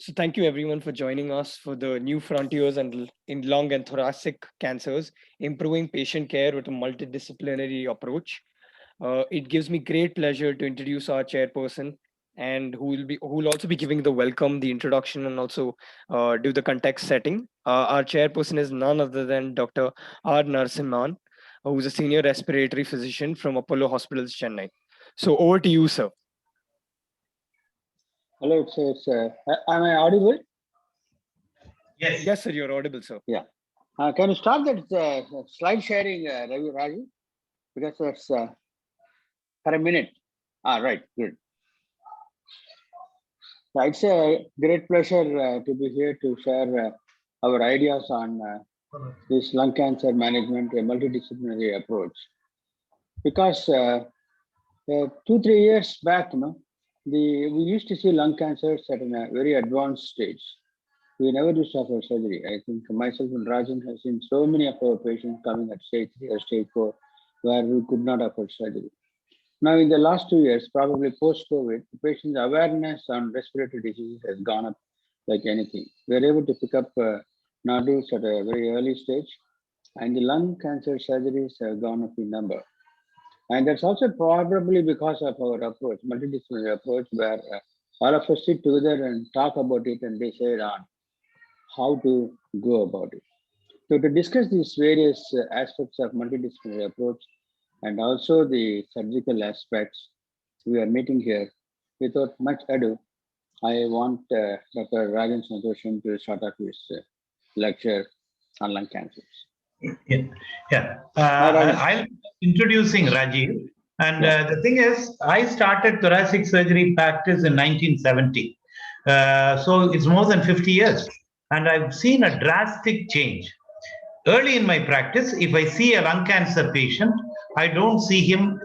So thank you everyone for joining us for the new frontiers and in lung and thoracic cancers, improving patient care with a multidisciplinary approach. It gives me great pleasure to introduce our chairperson and who will also be giving the welcome, the introduction, and also do the context setting. Our chairperson is none other than Dr. R. Narasimhan, who is a senior respiratory physician from Apollo Hospitals, Chennai. So over to you, sir. Hello, am I audible? Yes, sir, you're audible, sir. Yeah. Can you start that slide sharing, Ravi Raju? Because that's for a minute. Right, good. It's a great pleasure to be here to share our ideas on this lung cancer management, a multidisciplinary approach. Because 2-3 years back, we used to see lung cancers at a very advanced stage. We never used to offer surgery. I think myself and Rajan have seen so many of our patients coming at stage 3 or stage 4 where we could not offer surgery. Now, in the last 2 years, probably post-COVID, the patient's awareness on respiratory diseases has gone up like anything. We are able to pick up nodules at a very early stage, and the lung cancer surgeries have gone up in number. And that's also probably because of our approach, multidisciplinary approach, where all of us sit together and talk about it and decide on how to go about it. So to discuss these various aspects of multidisciplinary approach and also the surgical aspects, we are meeting here. Without much ado, I want Dr. Rajan Santosham to start off his lecture on lung cancers. I'll be introducing Rajiv. And the thing is, I started thoracic surgery practice in 1970. So it's more than 50 years. And I've seen a drastic change. Early in my practice, if I see a lung cancer patient, I don't see him,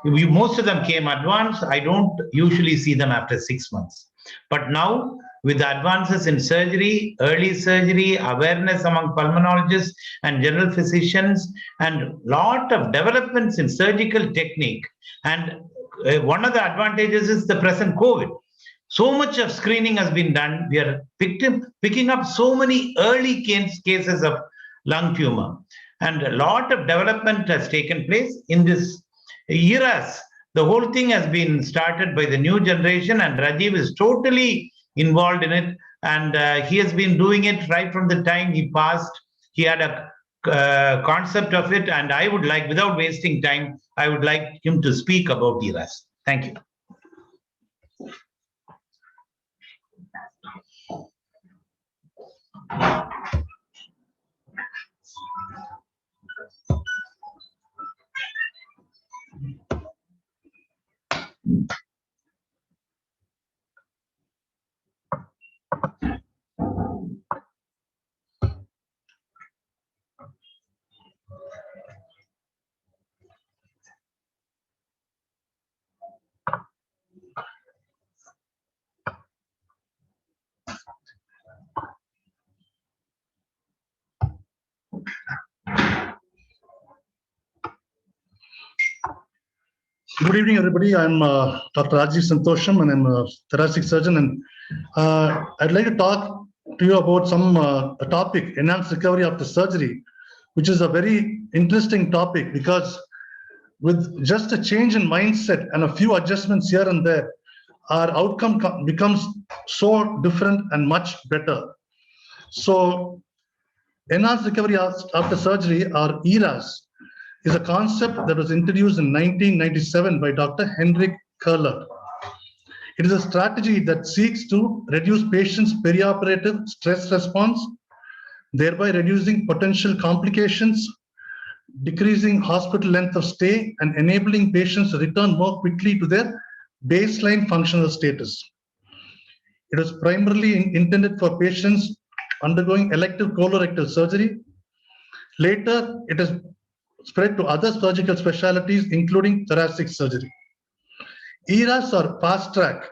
most of them came advanced. I don't usually see them after 6 months. But now, with the advances in surgery, early surgery, awareness among pulmonologists and general physicians, and lot of developments in surgical technique. And one of the advantages is the present COVID. So much of screening has been done. We are picking up so many early cases of lung tumor. And a lot of development has taken place in this eras. The whole thing has been started by the new generation, and Rajiv is totally involved in it. And he has been doing it right from the time he passed. He had a concept of it, and I would like, without wasting time, I would like him to speak about ERAS. Thank you. Good evening, everybody. I'm Dr. Rajiv Santosham, and I'm a thoracic surgeon. And I'd like to talk to you about a topic, enhanced recovery after surgery, which is a very interesting topic because with just a change in mindset and a few adjustments here and there, our outcome becomes so different and much better. So, enhanced recovery after surgery, or ERAS, is a concept that was introduced in 1997 by Dr. Henrik Kerler. It is a strategy that seeks to reduce patients' perioperative stress response, thereby reducing potential complications, decreasing hospital length of stay, and enabling patients to return more quickly to their baseline functional status. It was primarily intended for patients undergoing elective colorectal surgery. Later, it has spread to other surgical specialties, including thoracic surgery. ERAS, or fast track,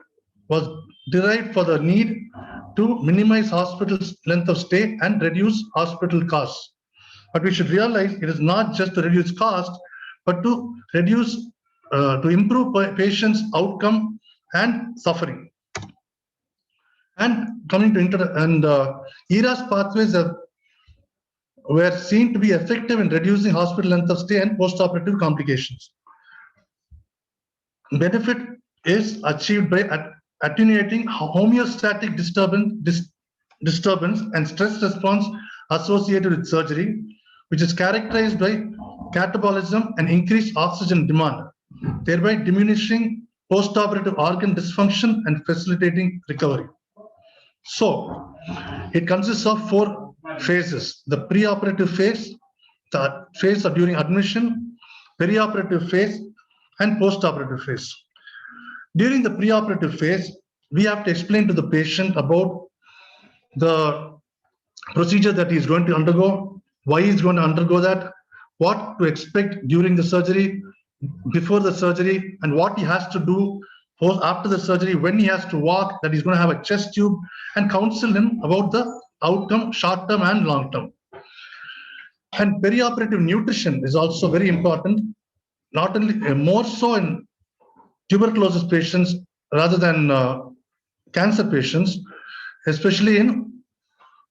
was derived for the need to minimize hospital length of stay and reduce hospital costs. But we should realize it is not just to reduce cost, but to improve patients' outcome and suffering. And coming to ERAS pathways were seen to be effective in reducing hospital length of stay and post-operative complications. Benefit is achieved by attenuating homeostatic disturbance and stress response associated with surgery, which is characterized by catabolism and increased oxygen demand, thereby diminishing post-operative organ dysfunction and facilitating recovery. So it consists of 4 phases: the preoperative phase, the phase of during admission, perioperative phase, and post-operative phase. During the preoperative phase, we have to explain to the patient about the procedure that he is going to undergo, why he is going to undergo that, what to expect during the surgery, before the surgery, and what he has to do after the surgery, when he has to walk, that he's going to have a chest tube, and counsel him about the outcome, short term and long term. And perioperative nutrition is also very important, not only more so in tuberculosis patients rather than cancer patients, especially in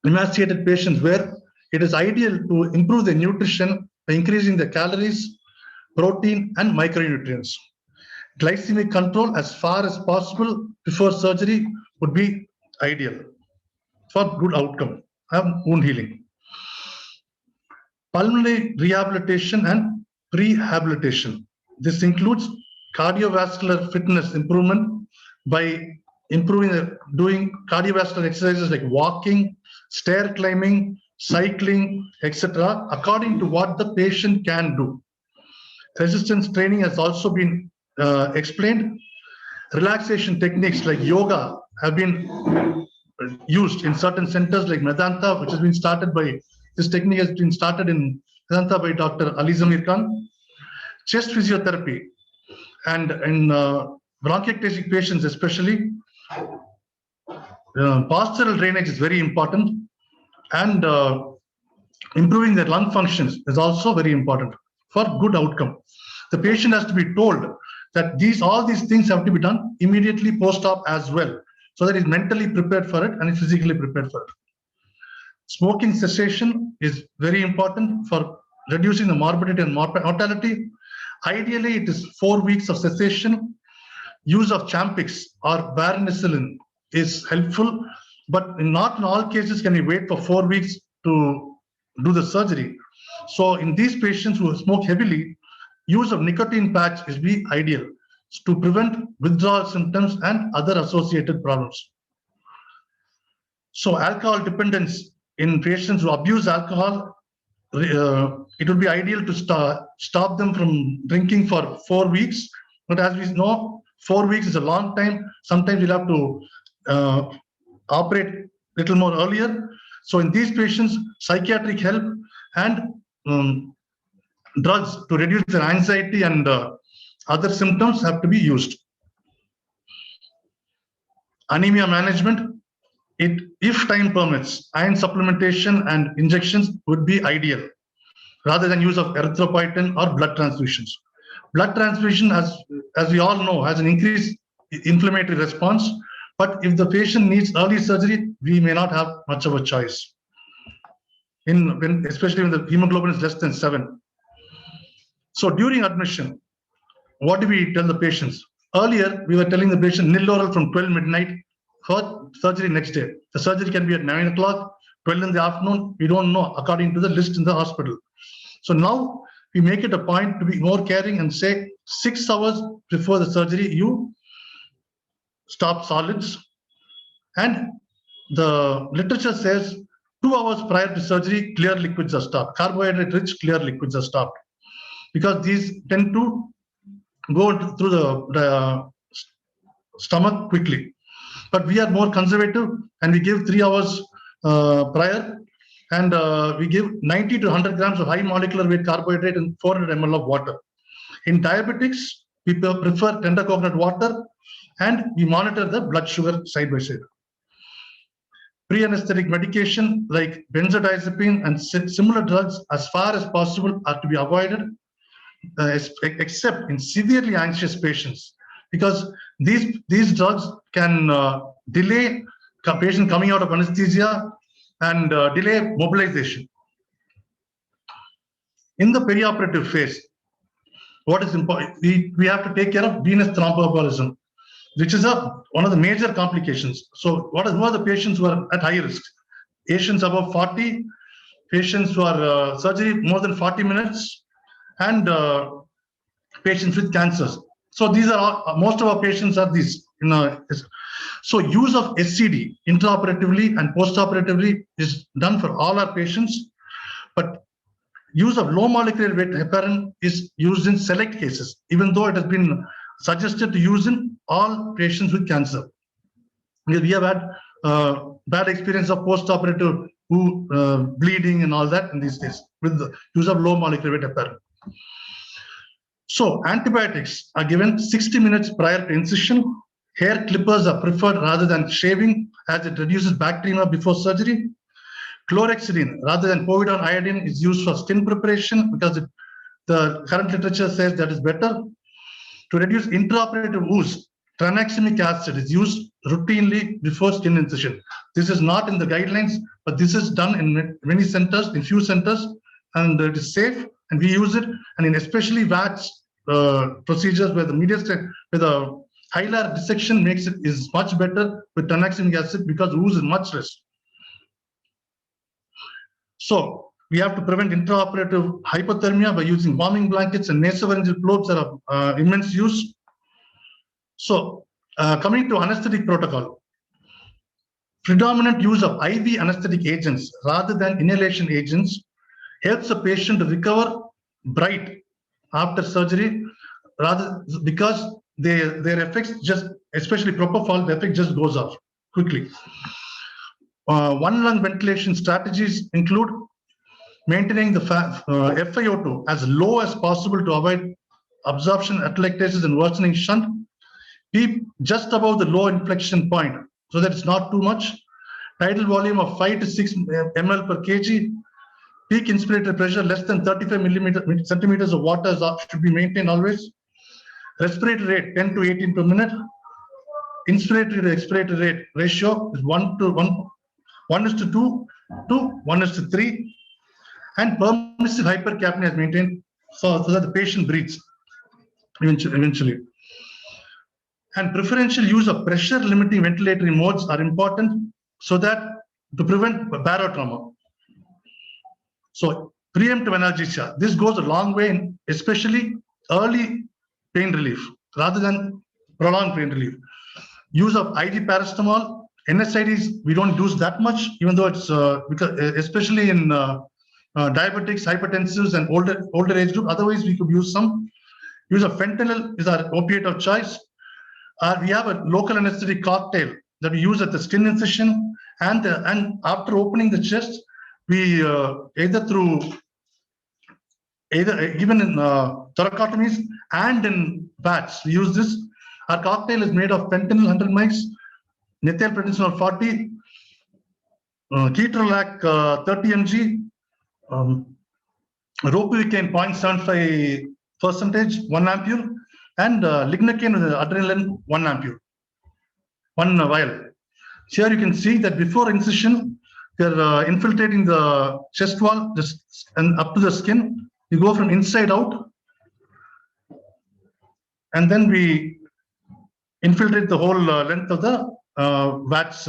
emaciated patients, where it is ideal to improve the nutrition by increasing the calories, protein, and micronutrients. Glycemic control as far as possible before surgery would be ideal for good outcome and wound healing. Pulmonary rehabilitation and prehabilitation. This includes cardiovascular fitness improvement by doing cardiovascular exercises like walking, stair climbing, cycling, etc., according to what the patient can do. Resistance training has also been explained. Relaxation techniques like yoga have been used in certain centers like Medanta, which has been started by, this technique has been started in Medanta by Dr. Ali Zamir Khan. Chest physiotherapy and in bronchiectasis patients especially, postural drainage is very important, and improving their lung functions is also very important for good outcome. The patient has to be told that all these things have to be done immediately post-op as well, so that he's mentally prepared for it and is physically prepared for it. Smoking cessation is very important for reducing the morbidity and mortality. Ideally, it is 4 weeks of cessation. Use of Champix or varenicline is helpful, but not in all cases can we wait for 4 weeks to do the surgery. So in these patients who smoke heavily, use of nicotine patch is ideal to prevent withdrawal symptoms and other associated problems. So alcohol dependence in patients who abuse alcohol, it would be ideal to stop them from drinking for 4 weeks. But as we know, 4 weeks is a long time. Sometimes you'll have to operate a little more earlier. So in these patients, psychiatric help and drugs to reduce their anxiety and other symptoms have to be used. Anemia management, if time permits, iron supplementation and injections would be ideal, rather than use of erythropoietin or blood transfusions. Blood transfusion, as we all know, has an increased inflammatory response, but if the patient needs early surgery, we may not have much of a choice, especially when the hemoglobin is less than 7. So during admission, what do we tell the patients? Earlier, we were telling the patient nil oral from 12 midnight for surgery next day. The surgery can be at 9 o'clock, 12 in the afternoon. We don't know according to the list in the hospital. So now we make it a point to be more caring and say 6 hours before the surgery, you stop solids. And the literature says 2 hours prior to surgery, clear liquids are stopped. Carbohydrate-rich clear liquids are stopped, because these tend to go through the stomach quickly. But we are more conservative, and we give 3 hours prior, and we give 90 to 100 grams of high molecular weight carbohydrate and 400 ml of water. In diabetics, we prefer tender coconut water, and we monitor the blood sugar side by side. Pre-anesthetic medication like benzodiazepine and similar drugs, as far as possible, are to be avoided, except in severely anxious patients, because these drugs can delay patient coming out of anesthesia and delay mobilization. In the perioperative phase, what is important? We have to take care of venous thromboembolism, which is one of the major complications. So who are the patients who are at high risk? Patients above 40, patients who are surgery more than 40 minutes, and patients with cancers. So these are most of our patients are these. So use of SCD intraoperatively and postoperatively is done for all our patients, but use of low molecular weight heparin is used in select cases, even though it has been suggested to use in all patients with cancer. We have had bad experience of postoperative bleeding and all that in these days with the use of low molecular weight heparin. So antibiotics are given 60 minutes prior to incision. Hair clippers are preferred rather than shaving, as it reduces bacteria before surgery. Chlorhexidine rather than povidone iodine is used for skin preparation because the current literature says that is better. To reduce intraoperative ooze, tranexamic acid is used routinely before skin incision. This is not in the guidelines, but this is done in many centers, in few centers, and it is safe, and we use it. And in especially VATS procedures where the hilar dissection is much better with tranexamic acid because ooze is much less. So we have to prevent intraoperative hypothermia by using warming blankets, and nasopharyngeal probes are of immense use. So coming to anesthetic protocol, predominant use of IV anesthetic agents rather than inhalation agents helps the patient to recover bright after surgery, because their effects just, especially propofol, the effect just goes off quickly. One lung ventilation strategies include maintaining the FiO2 as low as possible to avoid absorption atelectasis and worsening shunt. Keep just above the low inflection point so that it's not too much. Tidal volume of 5 to 6 ml per kg. Peak inspiratory pressure less than 35 centimeters of water should be maintained always. Respiratory rate 10 to 18 per minute. Inspiratory to expiratory rate ratio is 1:2 to 1:3. And permissive hypercapnia is maintained so that the patient breathes eventually. And preferential use of pressure limiting ventilatory modes are important so that to prevent barotrauma. So preemptive analgesia, this goes a long way in especially early pain relief rather than prolonged pain relief. Use of IG paracetamol, NSAIDs, we don't use that much, even though it's because especially in diabetics, hypertensives, and older age group. Otherwise, we could use some. Use of fentanyl is our opiate of choice. We have a local anesthetic cocktail that we use at the skin incision, and after opening the chest, we even in thoracotomies and in VATS, we use this. Our cocktail is made of fentanyl 100 mics, methylprednisolone 40, ketorolac 30 mg, ropivacaine 0.75%, 1 ampere, and lignocaine with adrenaline 1 ampere, 1 vial. Here you can see that before incision, they're infiltrating the chest wall and up to the skin. You go from inside out, and then we infiltrate the whole length of the VATS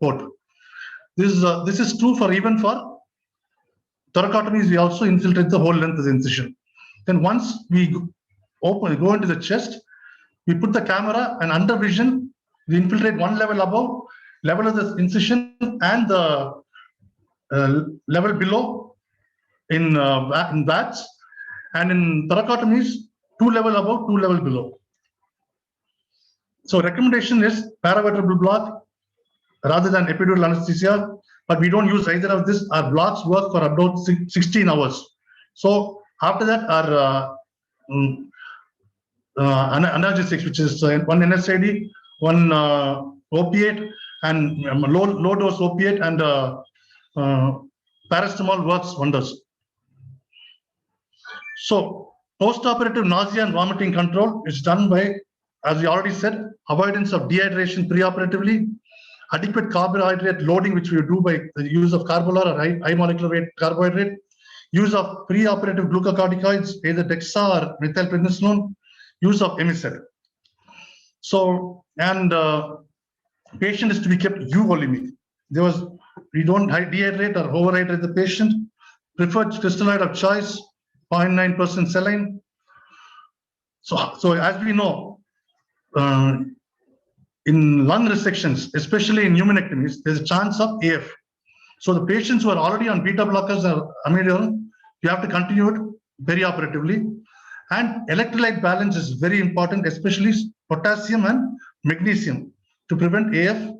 port. This is true even for thoracotomies. We also infiltrate the whole length of the incision. Then once we go into the chest, we put the camera, and under vision, we infiltrate one level above, level of the incision, and the level below in VATS, and in thoracotomies, 2 level above, 2 level below. So recommendation is paravertebral block rather than epidural anesthesia, but we don't use either of this. Our blocks work for about 16 hours. So after that, our analgesics, which is one NSAID, one opiate, and low dose opiate, and paracetamol works wonders. So post-operative nausea and vomiting control is done by, as we already said, avoidance of dehydration preoperatively, adequate carbohydrate loading, which we do by the use of carbolar or high molecular weight carbohydrate, use of preoperative glucocorticoids, either DEXA or methylprednisolone, use of Emised. So, and patient is to be kept euvolemic. We don't dehydrate or overhydrate the patient. Preferred crystalloid of choice, 0.9% saline. So as we know, in lung resections, especially in pneumonectomies, there's a chance of AF. So the patients who are already on beta blockers or amiodarone, you have to continue it perioperatively. And electrolyte balance is very important, especially potassium and magnesium to prevent AF.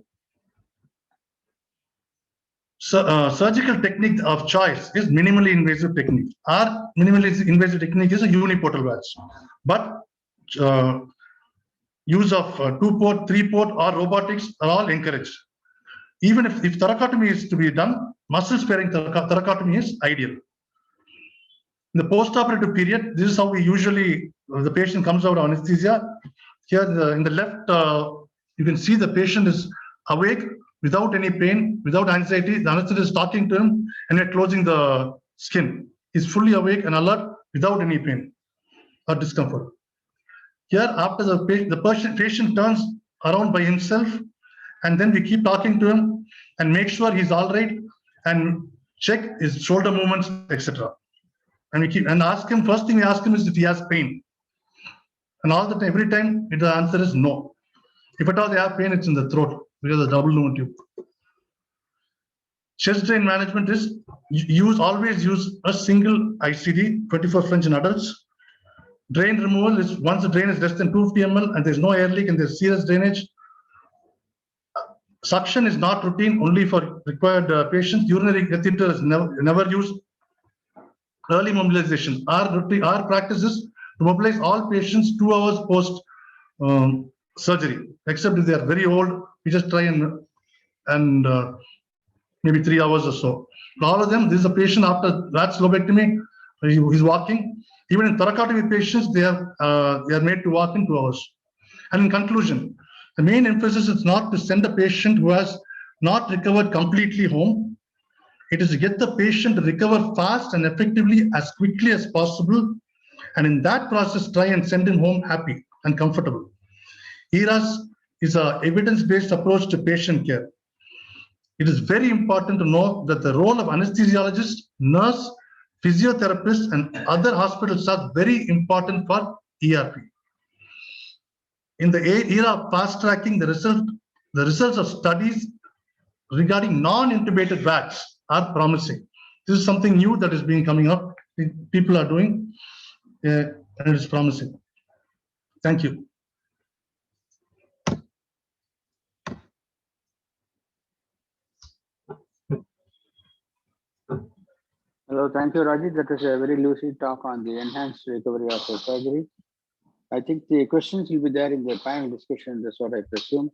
So, surgical technique of choice is minimally invasive technique. Our minimally invasive technique is a uniportal valves, but use of 2-port, 3-port, or robotics are all encouraged. Even if thoracotomy is to be done, muscle sparing thoracotomy is ideal. In the postoperative period, this is how we usually, the patient comes out of anesthesia. Here in the left, you can see the patient is awake without any pain, without anxiety. The anesthetist is talking to him and we're closing the skin. He's fully awake and alert without any pain or discomfort. Here, after the patient turns around by himself, and then we keep talking to him and make sure he's all right and check his shoulder movements, etc. And we keep and ask him, first thing we ask him is if he has pain. And all the time, every time the answer is no. If at all they have pain, it's in the throat because of the double lumen tube. Chest drain management is always use a single ICD, 24 French in adults. Drain removal is once the drain is less than 250 ml and there's no air leak and there's serious drainage. Suction is not routine, only for required patients. Urinary catheter is never used. Early mobilization. Our practice is to mobilize all patients 2 hours post surgery, except if they are very old. We just try and maybe 3 hours or so. All of them, this is a patient after Ratz lobectomy. He's walking. Even in thoracotomy patients, they are made to walk in 2 hours. And in conclusion, the main emphasis is not to send a patient who has not recovered completely home. It is to get the patient to recover fast and effectively as quickly as possible. And in that process, try and send him home happy and comfortable. ERAS is an evidence-based approach to patient care. It is very important to know that the role of anesthesiologist, nurse, physiotherapist, and other hospital staff very important for ERP. In the era of fast tracking, the results of studies regarding non-intubated VATs are promising. This is something new that is coming up. People are doing, and it is promising. Thank you. Hello, thank you, Rajiv. That was a very lucid talk on the enhanced recovery of the surgery. I think the questions will be there in the panel discussion, that's what I presume.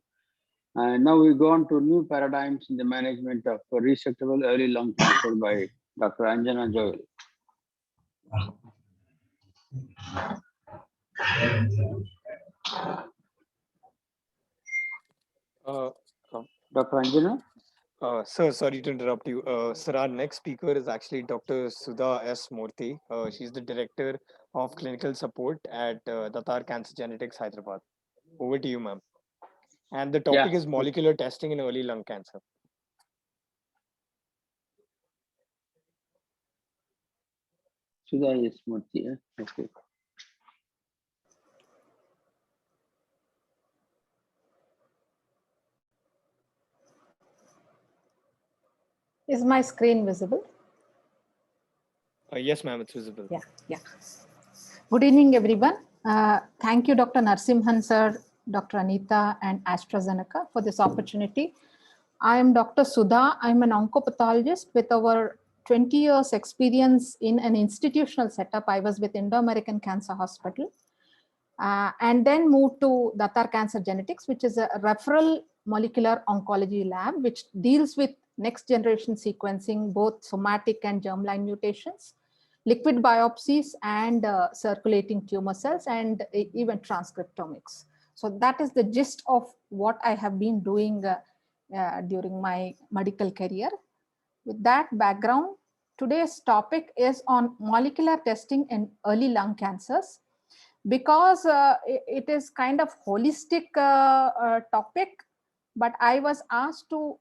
And now we go on to new paradigms in the management of resectable early lung cancer by Dr. Anjana Joel. Dr. Anjana? Sir, sorry to interrupt you. Sir, our next speaker is actually Dr. Sudha S. Murthy. She's the Director of Clinical Support at Datar Cancer Genetics, Hyderabad. Over to you, ma'am. And the topic is molecular testing in early lung cancer. Sudha S. Murthy, okay. Is my screen visible? Yes, ma'am, it's visible. Yeah. Good evening, everyone. Thank you, Dr. Narasimhan, sir, Dr. Anita, and AstraZeneca for this opportunity. I am Dr. Sudha. I'm an oncopathologist with over 20 years experience in an institutional setup. I was with Indo-American Cancer Hospital and then moved to Datar Cancer Genetics, which is a referral molecular oncology lab, which deals with next generation sequencing, both somatic and germline mutations, liquid biopsies, and circulating tumor cells, and even transcriptomics. So that is the gist of what I have been doing during my medical career. With that background, today's topic is on molecular testing in early lung cancers. Because it is kind of holistic topic, but I was asked to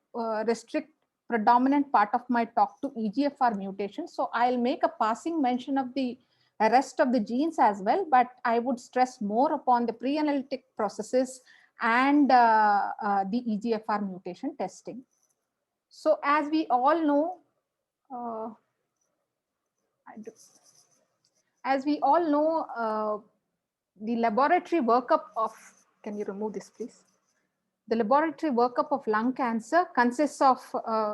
restrict predominant part of my talk to EGFR mutation. So I'll make a passing mention of the rest of the genes as well, but I would stress more upon the pre-analytic processes and the EGFR mutation testing. So as we all know, the laboratory workup of, can you remove this please? The laboratory workup of lung cancer consists of,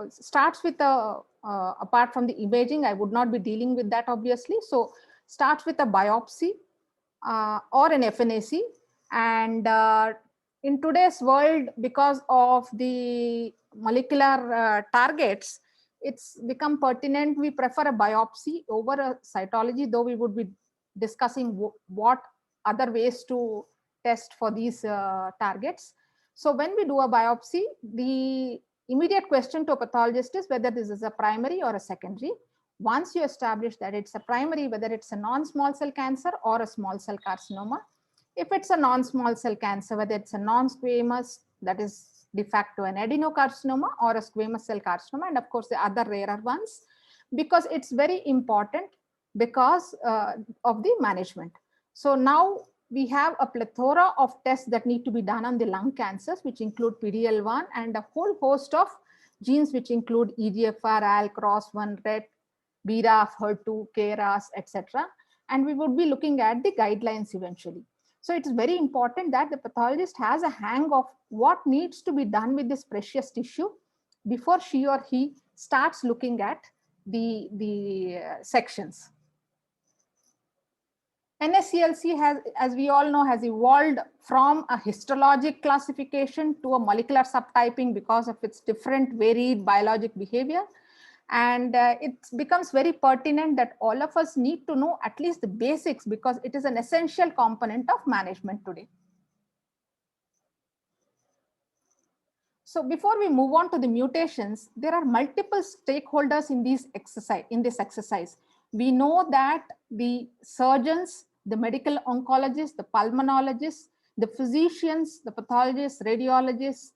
starts with apart from the imaging, I would not be dealing with that obviously. So starts with a biopsy or an FNAC. And in today's world, because of the molecular targets, it's become pertinent. We prefer a biopsy over a cytology, though we would be discussing what other ways to test for these targets. So when we do a biopsy, the immediate question to a pathologist is whether this is a primary or a secondary. Once you establish that it's a primary, whether it's a non-small cell cancer or a small cell carcinoma. If it's a non-small cell cancer, whether it's a non-squamous, that is de facto an adenocarcinoma, or a squamous cell carcinoma, and of course the other rarer ones, because it's very important because of the management. So now we have a plethora of tests that need to be done on the lung cancers, which include PD-L1 and a whole host of genes, which include EGFR, ALK, ROS1, RET, BRAF, HER2, KRAS, etc. And we would be looking at the guidelines eventually. So it is very important that the pathologist has a hang of what needs to be done with this precious tissue before she or he starts looking at the sections. NSCLC has, as we all know, has evolved from a histologic classification to a molecular subtyping because of its different varied biologic behavior. And it becomes very pertinent that all of us need to know at least the basics, because it is an essential component of management today. So before we move on to the mutations, there are multiple stakeholders in this exercise. We know that the surgeons, the medical oncologists, the pulmonologists, the physicians, the pathologists, radiologists,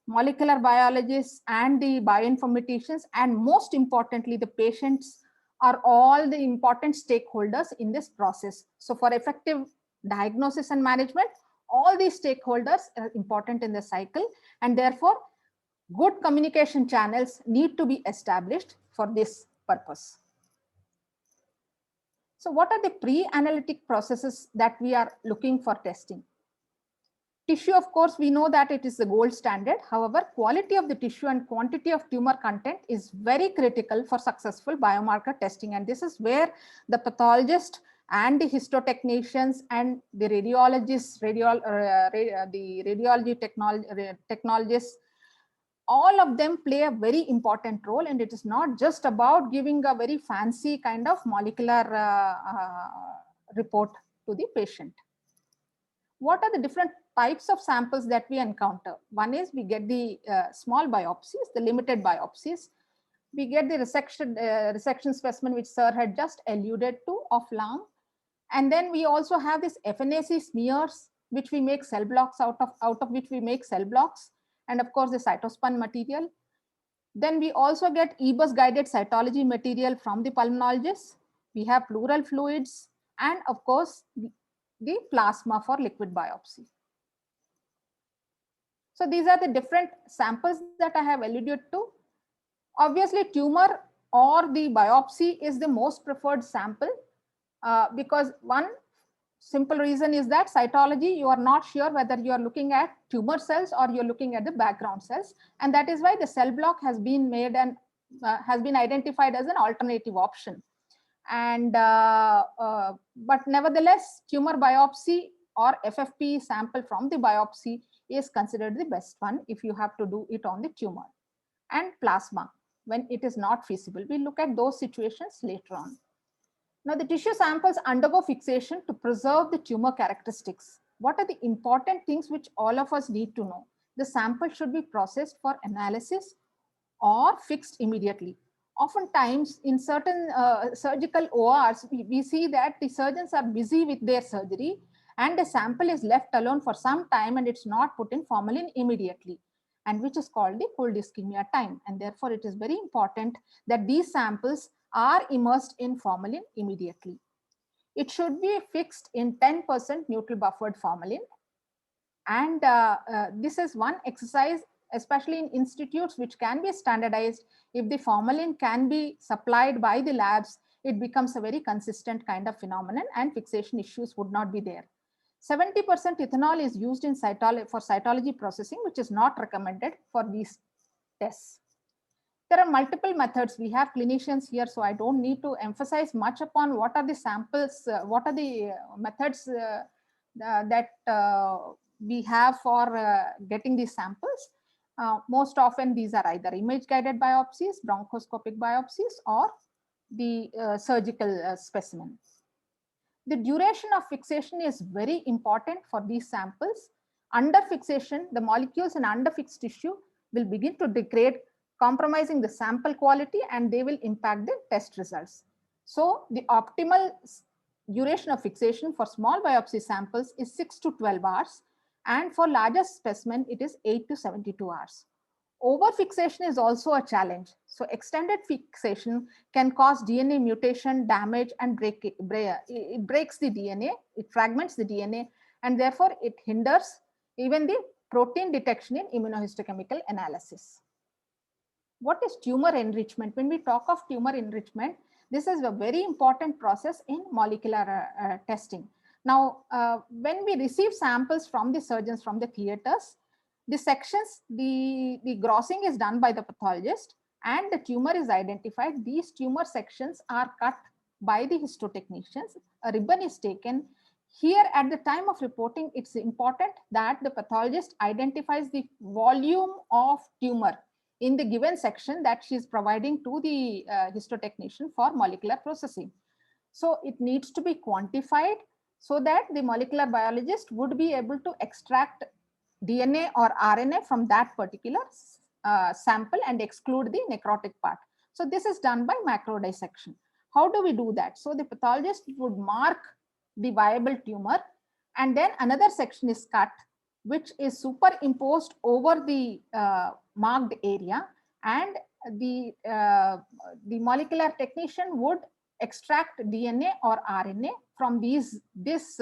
molecular biologists, and the bioinformaticians, and most importantly, the patients, are all the important stakeholders in this process. So for effective diagnosis and management, all these stakeholders are important in the cycle, and therefore good communication channels need to be established for this purpose. So what are the pre-analytic processes that we are looking for testing? Tissue, of course, we know that it is the gold standard. However, quality of the tissue and quantity of tumor content is very critical for successful biomarker testing. And this is where the pathologist and the histotechnicians and the radiologists, the radiology technologists, all of them play a very important role. And it is not just about giving a very fancy kind of molecular report to the patient. What are the different types of samples that we encounter? One is we get the small biopsies, the limited biopsies. We get the resection specimen, which sir had just alluded to, of lung. And then we also have this FNAC smears, which we make cell blocks out of which we make cell blocks. And of course, the cytospun material. Then we also get EBUS guided cytology material from the pulmonologists. We have pleural fluids, and of course, the plasma for liquid biopsy. So these are the different samples that I have alluded to. Obviously, tumor or the biopsy is the most preferred sample because one simple reason is that cytology, you are not sure whether you are looking at tumor cells or you're looking at the background cells. And that is why the cell block has been made and has been identified as an alternative option. And but nevertheless, tumor biopsy or FFP sample from the biopsy is considered the best one if you have to do it on the tumor. And plasma, when it is not feasible. We'll look at those situations later on. Now, the tissue samples undergo fixation to preserve the tumor characteristics. What are the important things which all of us need to know? the sample should be processed for analysis or fixed immediately. Oftentimes in certain surgical ORs, we see that the surgeons are busy with their surgery and the sample is left alone for some time and it's not put in formalin immediately, and which is called the cold ischemia time. And therefore it is very important that these samples are immersed in formalin immediately. It should be fixed in 10% neutral buffered formalin. And this is one exercise, especially in institutes which can be standardized. If the formalin can be supplied by the labs, it becomes a very consistent kind of phenomenon and fixation issues would not be there. 70% ethanol is used in for cytology processing, which is not recommended for these tests. There are multiple methods. We have clinicians here, so I don't need to emphasize much upon what are the samples, what are the methods that we have for getting these samples. Most often these are either image guided biopsies, bronchoscopic biopsies, or the surgical specimen. The duration of fixation is very important for these samples. Under fixation, the molecules in underfixed tissue will begin to degrade, compromising the sample quality, and they will impact the test results. So the optimal duration of fixation for small biopsy samples is 6 to 12 hours. And for larger specimen, it is 8 to 72 hours. Overfixation is also a challenge. So extended fixation can cause DNA mutation, damage, and it breaks the DNA, it fragments the DNA, and therefore it hinders even the protein detection in immunohistochemical analysis. What is tumor enrichment? When we talk of tumor enrichment, this is a very important process in molecular testing. Now, when we receive samples from the surgeons from the theaters, the sections, the grossing is done by the pathologist and the tumor is identified. These tumor sections are cut by the histotechnicians. A ribbon is taken. Here at the time of reporting, it's important that the pathologist identifies the volume of tumor in the given section that she is providing to the histotechnician for molecular processing. So it needs to be quantified so that the molecular biologist would be able to extract DNA or RNA from that particular sample and exclude the necrotic part. So this is done by macro dissection. How do we do that? So the pathologist would mark the viable tumor, and then another section is cut, which is superimposed over the marked area, and the molecular technician would extract DNA or RNA from this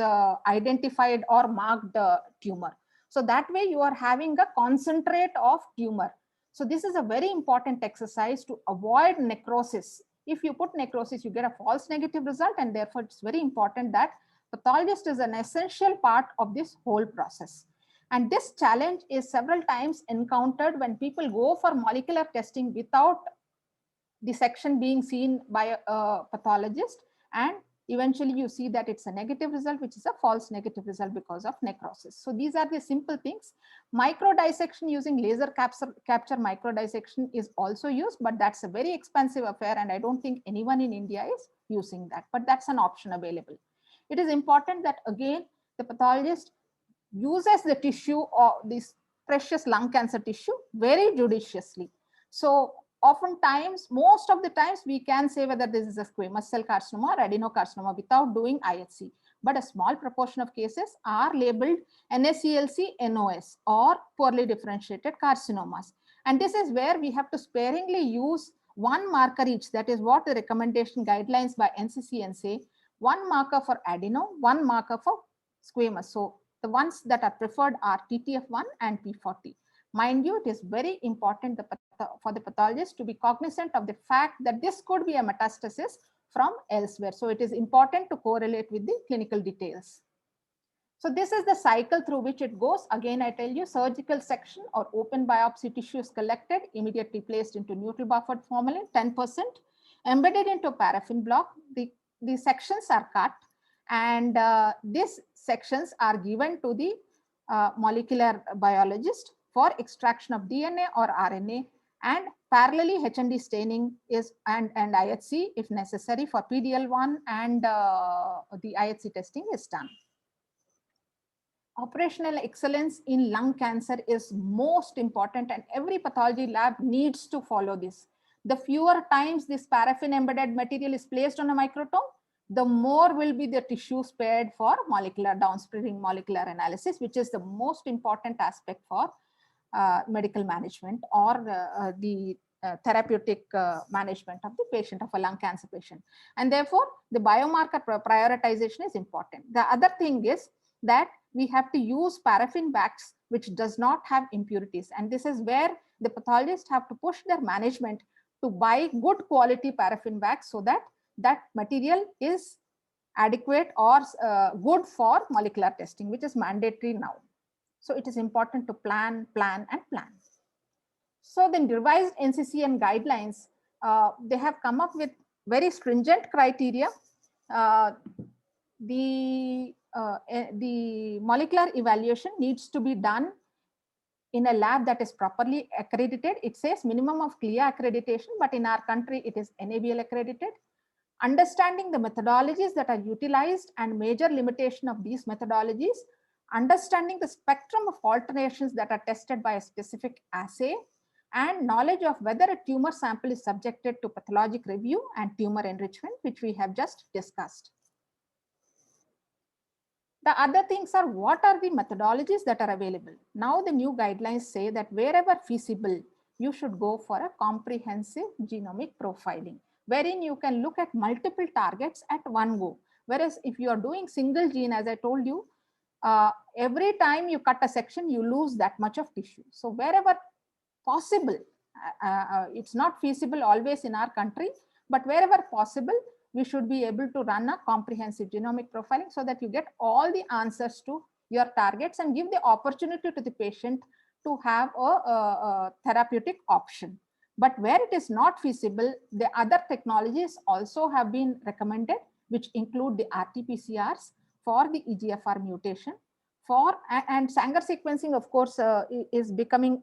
identified or marked tumor. So that way you are having a concentrate of tumor. So this is a very important exercise to avoid necrosis. If you put necrosis, you get a false negative result, and therefore it's very important that pathologist is an essential part of this whole process. And this challenge is several times encountered when people go for molecular testing without the section being seen by a pathologist, and eventually you see that it's a negative result, which is a false negative result because of necrosis. So these are the simple things. Micro dissection using laser capture micro dissection is also used, but that's a very expensive affair, and I don't think anyone in India is using that, but that's an option available. It is important that again the pathologist uses the tissue or this precious lung cancer tissue very judiciously. So oftentimes, most of the times, we can say whether this is a squamous cell carcinoma or adenocarcinoma without doing IHC. But a small proportion of cases are labeled NSCLC, NOS, or poorly differentiated carcinomas. And this is where we have to sparingly use one marker each. That is what the recommendation guidelines by NCCN say. One marker for adeno, one marker for squamous. So the ones that are preferred are TTF1 and P40. Mind you, it is very important for the pathologist to be cognizant of the fact that this could be a metastasis from elsewhere. So it is important to correlate with the clinical details. So this is the cycle through which it goes. Again, I tell you, surgical section or open biopsy tissue is collected, immediately placed into neutral buffered formalin, 10%, embedded into paraffin block. The sections are cut, and these sections are given to the molecular biologist for extraction of DNA or RNA, and parallelly HND staining is and IHC if necessary for PDL1, and the IHC testing is done. operational excellence in lung cancer is most important, and every pathology lab needs to follow this. The fewer times this paraffin embedded material is placed on a microtome, the more will be the tissue spared for molecular downstream molecular analysis, which is the most important aspect for medical management or the therapeutic management of the patient, of a lung cancer patient. And therefore, the biomarker prioritization is important. The other thing is that we have to use paraffin bags which does not have impurities. And this is where the pathologists have to push their management to buy good quality paraffin bags so that that material is adequate or good for molecular testing, which is mandatory now. So it is important to plan, plan, and plan. So the revised NCCN guidelines, they have come up with very stringent criteria. The molecular evaluation needs to be done in a lab that is properly accredited. It says minimum of CLIA accreditation, but in our country, it is NABL accredited. Understanding the methodologies that are utilized and major limitation of these methodologies, understanding the spectrum of alterations that are tested by a specific assay, and knowledge of whether a tumor sample is subjected to pathologic review and tumor enrichment, which we have just discussed. The other things are, what are the methodologies that are available? Now the new guidelines say that wherever feasible, you should go for a comprehensive genomic profiling, wherein you can look at multiple targets at one go. Whereas if you are doing single gene, as I told you, every time you cut a section, you lose that much of tissue. So wherever possible, it's not feasible always in our country, but wherever possible, we should be able to run a comprehensive genomic profiling so that you get all the answers to your targets and give the opportunity to the patient to have a therapeutic option. But where it is not feasible, the other technologies also have been recommended, which include the RT-PCRs for the EGFR mutation. And Sanger sequencing, of course, is becoming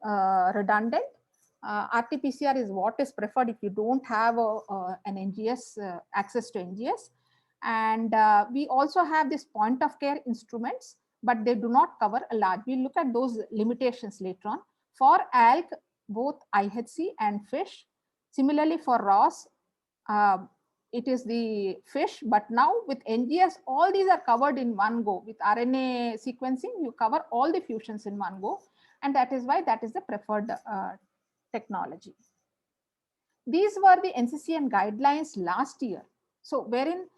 redundant. RT-PCR is what is preferred if you don't have an NGS, access to NGS. And we also have this point of care instruments, but they do not cover a large. We'll look at those limitations later on. For ALK, both IHC and FISH. Similarly for ROS, it is the FISH, but now with NGS, all these are covered in one go. With RNA sequencing, you cover all the fusions in one go. And that is why that is the preferred technology. These were the NCCN guidelines last year. So wherein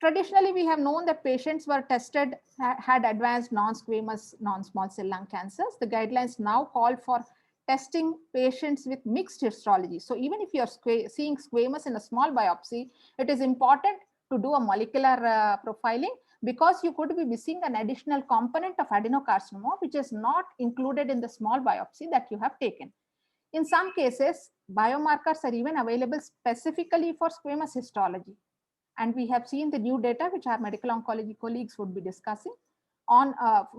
traditionally we have known that patients were tested, had advanced non-squamous non-small cell lung cancers. The guidelines now call for testing patients with mixed histology. So even if you are seeing squamous in a small biopsy, it is important to do a molecular profiling, because you could be missing an additional component of adenocarcinoma, which is not included in the small biopsy that you have taken. In some cases, biomarkers are even available specifically for squamous histology. And we have seen the new data, which our medical oncology colleagues would be discussing on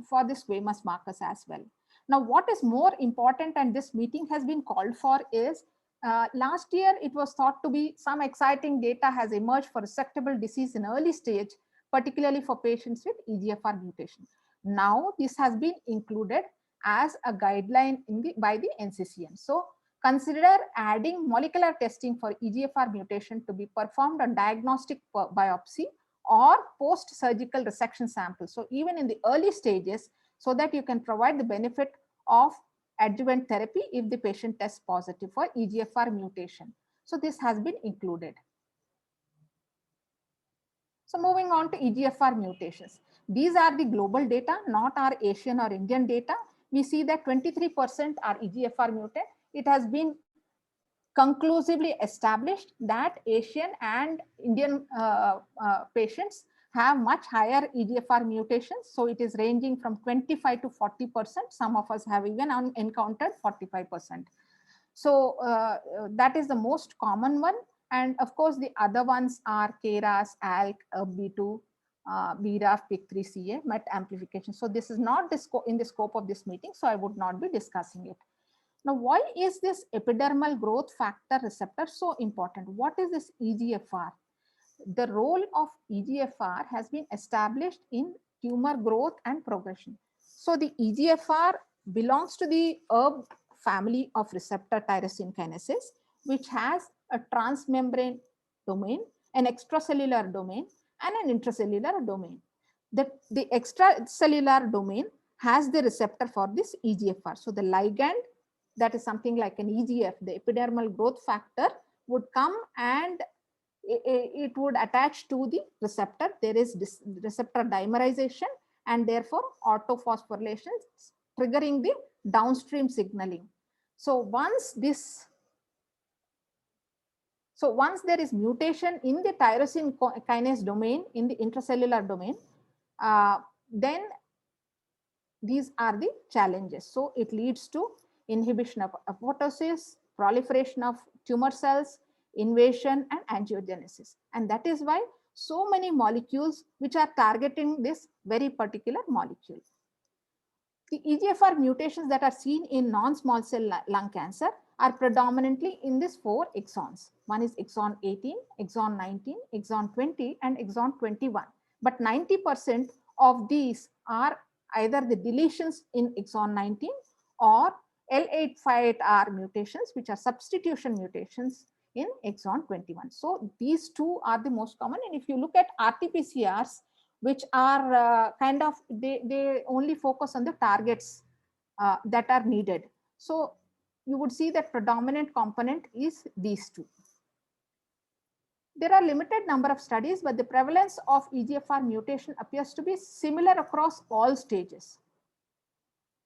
for the squamous markers as well. Now, what is more important, and this meeting has been called for, is last year it was thought to be some exciting data has emerged for resectable disease in early stage, particularly for patients with EGFR mutation. Now, this has been included as a guideline by the NCCN. So consider adding molecular testing for EGFR mutation to be performed on diagnostic biopsy or post-surgical resection samples. So even in the early stages, so that you can provide the benefit of adjuvant therapy if the patient tests positive for EGFR mutation. So this has been included. So moving on to EGFR mutations. These are the global data, not our Asian or Indian data. We see that 23% are EGFR mutant. It has been conclusively established that Asian and Indian patients have much higher EGFR mutations. So it is ranging from 25 to 40%. Some of us have even encountered 45%. So that is the most common one. And of course, the other ones are KRAS, ALK, ERB2, BRAF, PIK3CA, MET amplification. So this is not in the scope of this meeting, so I would not be discussing it. Now, why is this epidermal growth factor receptor so important? What is this EGFR? The role of EGFR has been established in tumor growth and progression. So the EGFR belongs to the ERB family of receptor tyrosine kinases, which has a transmembrane domain, an extracellular domain, and an intracellular domain. The extracellular domain has the receptor for this EGFR. So the ligand, that is something like an EGF, the epidermal growth factor, would come and it would attach to the receptor. There is this receptor dimerization and therefore autophosphorylation, triggering the downstream signaling. So once there is mutation in the tyrosine kinase domain, in the intracellular domain, then these are the challenges. So it leads to inhibition of apoptosis, proliferation of tumor cells, invasion, and angiogenesis. And that is why so many molecules which are targeting this very particular molecule. The EGFR mutations that are seen in non-small cell lung cancer are predominantly in these 4 exons. One is exon 18, exon 19, exon 20, and exon 21. But 90% of these are either the deletions in exon 19 or L858R mutations, which are substitution mutations in exon 21. So these 2 are the most common. And if you look at RT-PCRs, which are they only focus on the targets that are needed. So you would see that predominant component is these 2. There are limited number of studies, but the prevalence of EGFR mutation appears to be similar across all stages.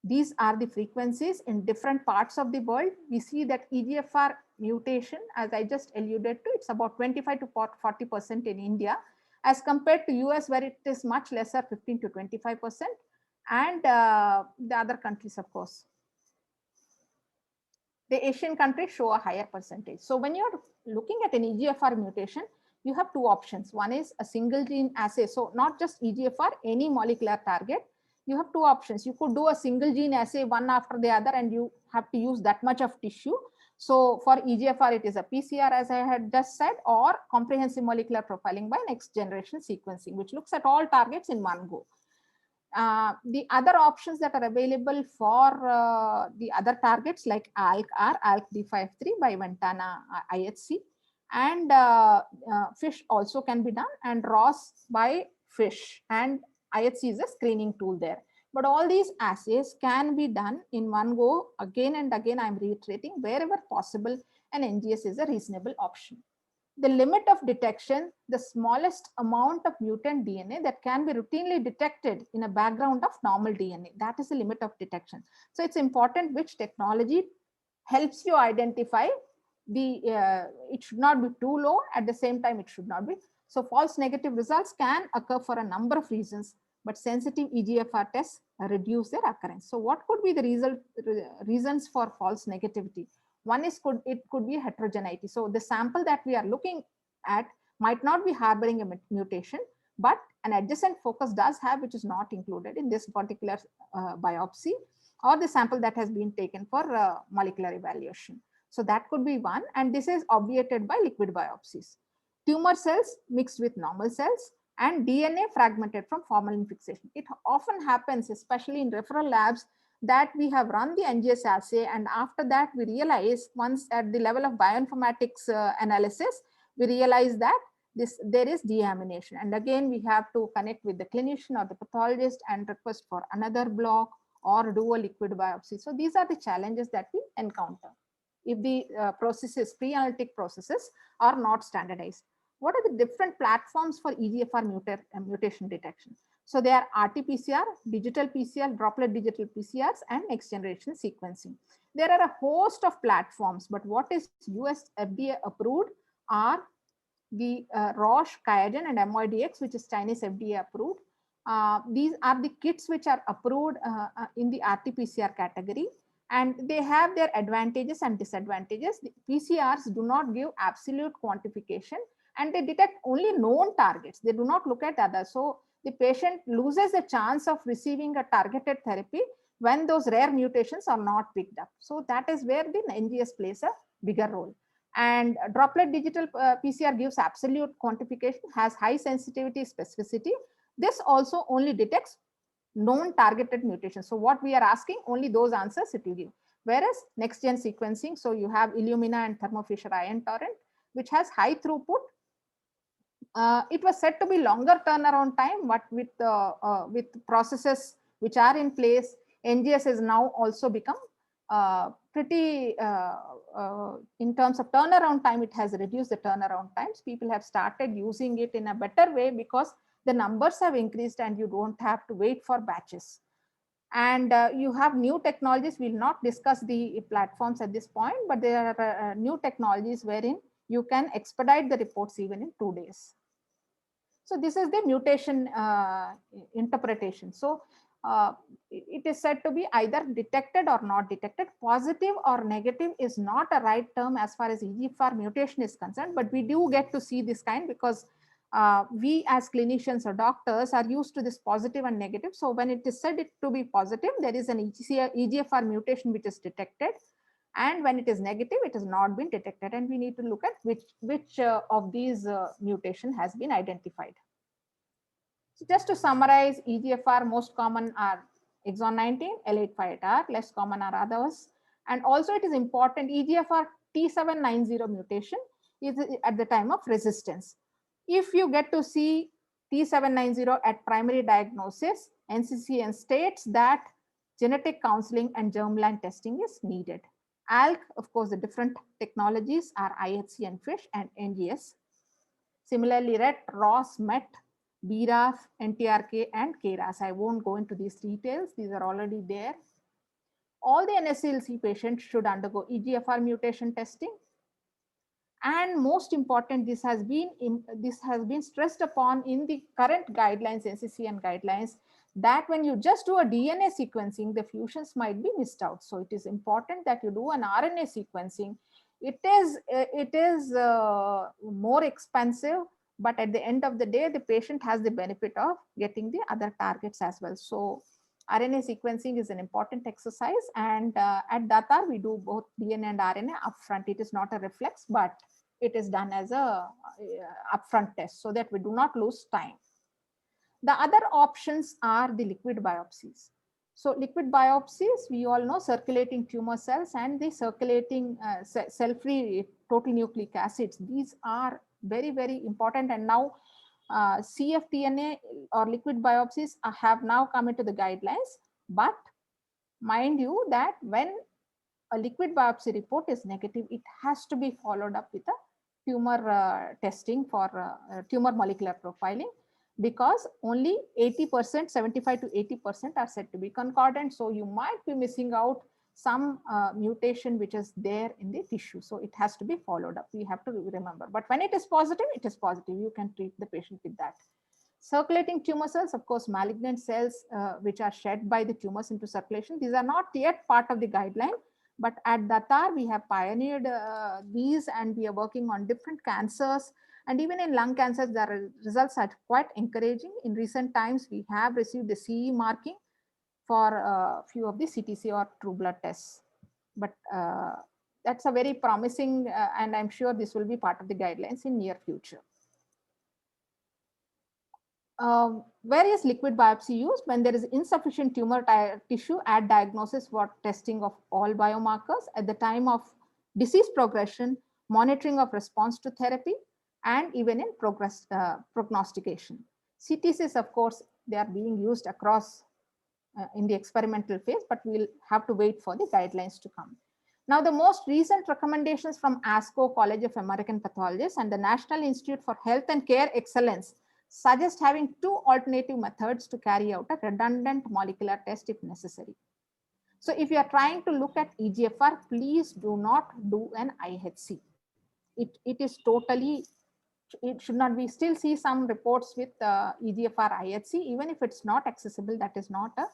These are the frequencies in different parts of the world. We see that EGFR mutation, as I just alluded to, it's about 25 to 40% in India, as compared to US, where it is much lesser, 15 to 25%, and the other countries, of course. The Asian countries show a higher percentage. So when you're looking at an EGFR mutation, you have 2 options. One is a single gene assay. So not just EGFR, any molecular target. You have 2 options. You could do a single gene assay one after the other, and you have to use that much of tissue. So for EGFR, it is a PCR, as I had just said, or comprehensive molecular profiling by next generation sequencing, which looks at all targets in one go. The other options that are available for the other targets like ALK are ALK-D53 by Ventana IHC, and FISH also can be done, and ROS by FISH, and IHC is a screening tool there. But all these assays can be done in one go. Again and again, I'm reiterating, wherever possible, an NGS is a reasonable option. The limit of detection, the smallest amount of mutant DNA that can be routinely detected in a background of normal DNA. That is the limit of detection. So it's important which technology helps you identify the, it should not be too low, at the same time it should not be. So false negative results can occur for a number of reasons, but sensitive EGFR tests reduce their occurrence. So what could be the reasons for false negativity? One is it could be heterogeneity. So the sample that we are looking at might not be harboring a mutation, but an adjacent focus does have, which is not included in this particular biopsy, or the sample that has been taken for molecular evaluation. So that could be one, and this is obviated by liquid biopsies. Tumor cells mixed with normal cells, and DNA fragmented from formalin fixation. It often happens, especially in referral labs, that we have run the NGS assay, and after that we realize, once at the level of bioinformatics analysis, we realize that there is deamination, and again we have to connect with the clinician or the pathologist and request for another block or do a liquid biopsy. So these are the challenges that we encounter if the processes, pre-analytic processes, are not standardized. What are the different platforms for EGFR mutation detection? So they are RT-PCR, digital PCR, droplet digital PCRs, and next generation sequencing. There are a host of platforms, but what is US FDA approved are the Roche, QIAGEN, and MYDX, which is Chinese FDA approved. These are the kits which are approved in the RT-PCR category, and they have their advantages and disadvantages. The PCRs do not give absolute quantification, and they detect only known targets. They do not look at others. So the patient loses a chance of receiving a targeted therapy when those rare mutations are not picked up. So that is where the NGS plays a bigger role. And droplet digital PCR gives absolute quantification, has high sensitivity, specificity, This also only detects known targeted mutations. So what we are asking, only those answers it will give. Whereas next gen sequencing, so you have Illumina and Thermo Fisher Ion Torrent, which has high throughput. It was said to be longer turnaround time, but with processes which are in place, NGS has now also become pretty, in terms of turnaround time, it has reduced the turnaround times. People have started using it in a better way because the numbers have increased and you don't have to wait for batches. And you have new technologies. We'll not discuss the platforms at this point, but there are new technologies wherein you can expedite the reports even in 2 days. So this is the mutation interpretation. So it is said to be either detected or not detected. Positive or negative is not a right term as far as EGFR mutation is concerned, but we do get to see this kind because we as clinicians or doctors are used to this positive and negative. So when it is said it to be positive, there is an EGFR mutation which is detected. And when it is negative, it has not been detected. And we need to look at which of these mutation has been identified. So just to summarize, EGFR most common are exon 19, L858R, less common are others. And also it is important, EGFR T790 mutation is at the time of resistance. If you get to see T790 at primary diagnosis, NCCN states that genetic counseling and germline testing is needed. ALK, of course, the different technologies are IHC and FISH and NGS. Similarly, RET, ROS, MET, BRAF, NTRK, and KRAS. I won't go into these details. These are already there. All the NSCLC patients should undergo EGFR mutation testing. And most important, this has been stressed upon in the current guidelines, NCCN guidelines, that when you just do a DNA sequencing, the fusions might be missed out. So it is important that you do an RNA sequencing. It is more expensive, but at the end of the day, the patient has the benefit of getting the other targets as well. So RNA sequencing is an important exercise, and at Datar we do both DNA and RNA upfront. It is not a reflex, but it is done as a upfront test so that we do not lose time. The other options are the liquid biopsies. So liquid biopsies, we all know circulating tumor cells and the circulating cell-free total nucleic acids. These are very, very important. And now CFTNA or liquid biopsies have now come into the guidelines. But mind you that when a liquid biopsy report is negative, it has to be followed up with a tumor testing for tumor molecular profiling, because only 80%, 75 to 80% are said to be concordant. So you might be missing out some mutation which is there in the tissue. So it has to be followed up. We have to remember. But when it is positive, it is positive. You can treat the patient with that. Circulating tumor cells, of course, malignant cells which are shed by the tumors into circulation. These are not yet part of the guideline. But at Datar, we have pioneered these, and we are working on different cancers. And even in lung cancers, the results are quite encouraging. In recent times, we have received the CE marking for a few of the CTC or true blood tests. But that's a very promising, and I'm sure this will be part of the guidelines in near future. Where is liquid biopsy used? When there is insufficient tumor tissue at diagnosis for testing of all biomarkers, at the time of disease progression, monitoring of response to therapy, and even in prognostication. CTCs, of course, they are being used across in the experimental phase, but we'll have to wait for the guidelines to come. Now, the most recent recommendations from ASCO, College of American Pathologists, and the National Institute for Health and Care Excellence suggest having two alternative methods to carry out a redundant molecular test if necessary. So if you are trying to look at EGFR, please do not do an IHC. It is totally, it should not. We still see some reports with EGFR IHC, even if it's not accessible, that is not a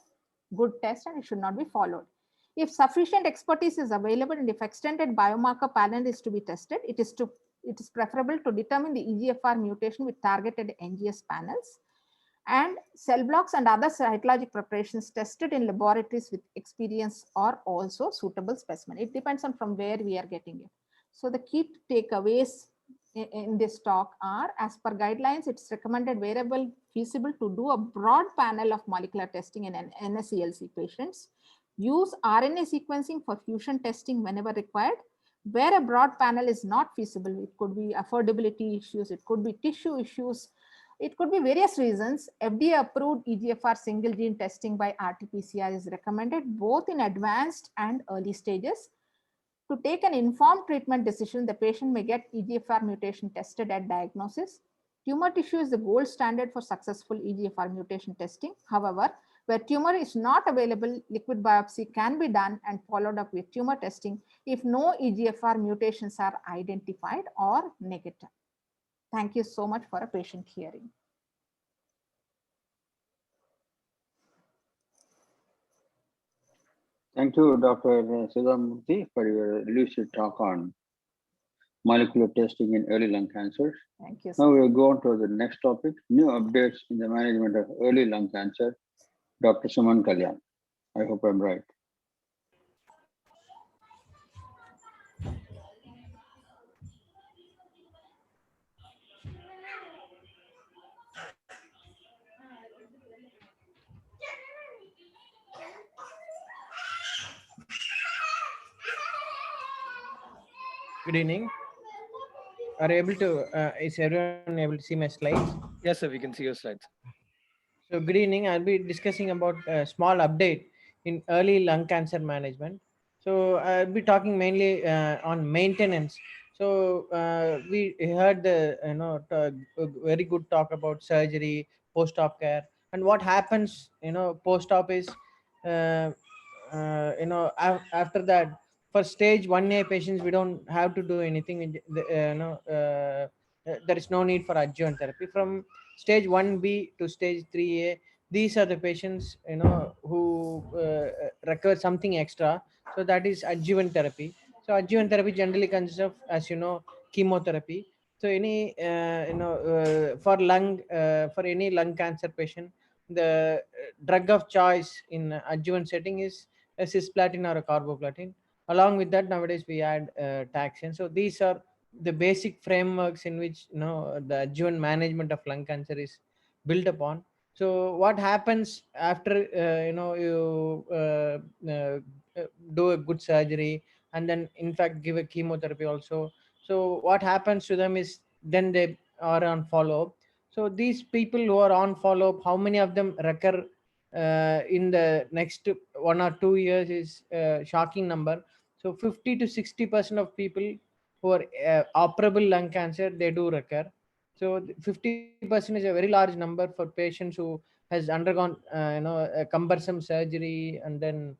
good test and it should not be followed. If sufficient expertise is available and if extended biomarker panel is to be tested, it is preferable to determine the EGFR mutation with targeted NGS panels, and cell blocks and other cytologic preparations tested in laboratories with experience are also suitable specimen. It depends on from where we are getting it. So the key takeaways in this talk are, as per guidelines, it's recommended wherever feasible to do a broad panel of molecular testing in NSCLC patients. Use RNA sequencing for fusion testing whenever required. Where a broad panel is not feasible, it could be affordability issues, it could be tissue issues, it could be various reasons. FDA approved EGFR single gene testing by RT-PCR is recommended both in advanced and early stages. To take an informed treatment decision, the patient may get EGFR mutation tested at diagnosis. Tumor tissue is the gold standard for successful EGFR mutation testing. However, where tumor is not available, liquid biopsy can be done and followed up with tumor testing if no EGFR mutations are identified or negative. Thank you so much for a patient hearing. Thank you, Dr. Sudhamurthy, for your lucid talk on molecular testing in early lung cancer. Thank you. Now we'll go on to the next topic, new updates in the management of early lung cancer. Dr. Suman Kalyan. I hope I'm right. Good evening. Are you able to, is everyone able to see my slides? Yes, sir, we can see your slides. So good evening. I'll be discussing about a small update in early lung cancer management. So I'll be talking mainly on maintenance. So we heard the a very good talk about surgery, post-op care, and what happens post-op is after that for stage 1A patients we don't have to do anything. There is no need for adjuvant therapy. From stage 1B to stage 3A, these are the patients who require something extra, so that is adjuvant therapy. So adjuvant therapy generally consists of, as you know, chemotherapy. So any for any lung cancer patient, the drug of choice in adjuvant setting is a cisplatin or a carboplatin. Along with that, nowadays we add taxane. So these are the basic frameworks in which the adjuvant management of lung cancer is built upon. So what happens after you do a good surgery and then in fact give a chemotherapy also? So what happens to them is then they are on follow-up. So these people who are on follow-up, how many of them recur in the next 1 or 2 years is a shocking number. So 50 to 60% of people who are operable lung cancer, they do recur. So 50% is a very large number for patients who has undergone a cumbersome surgery, and then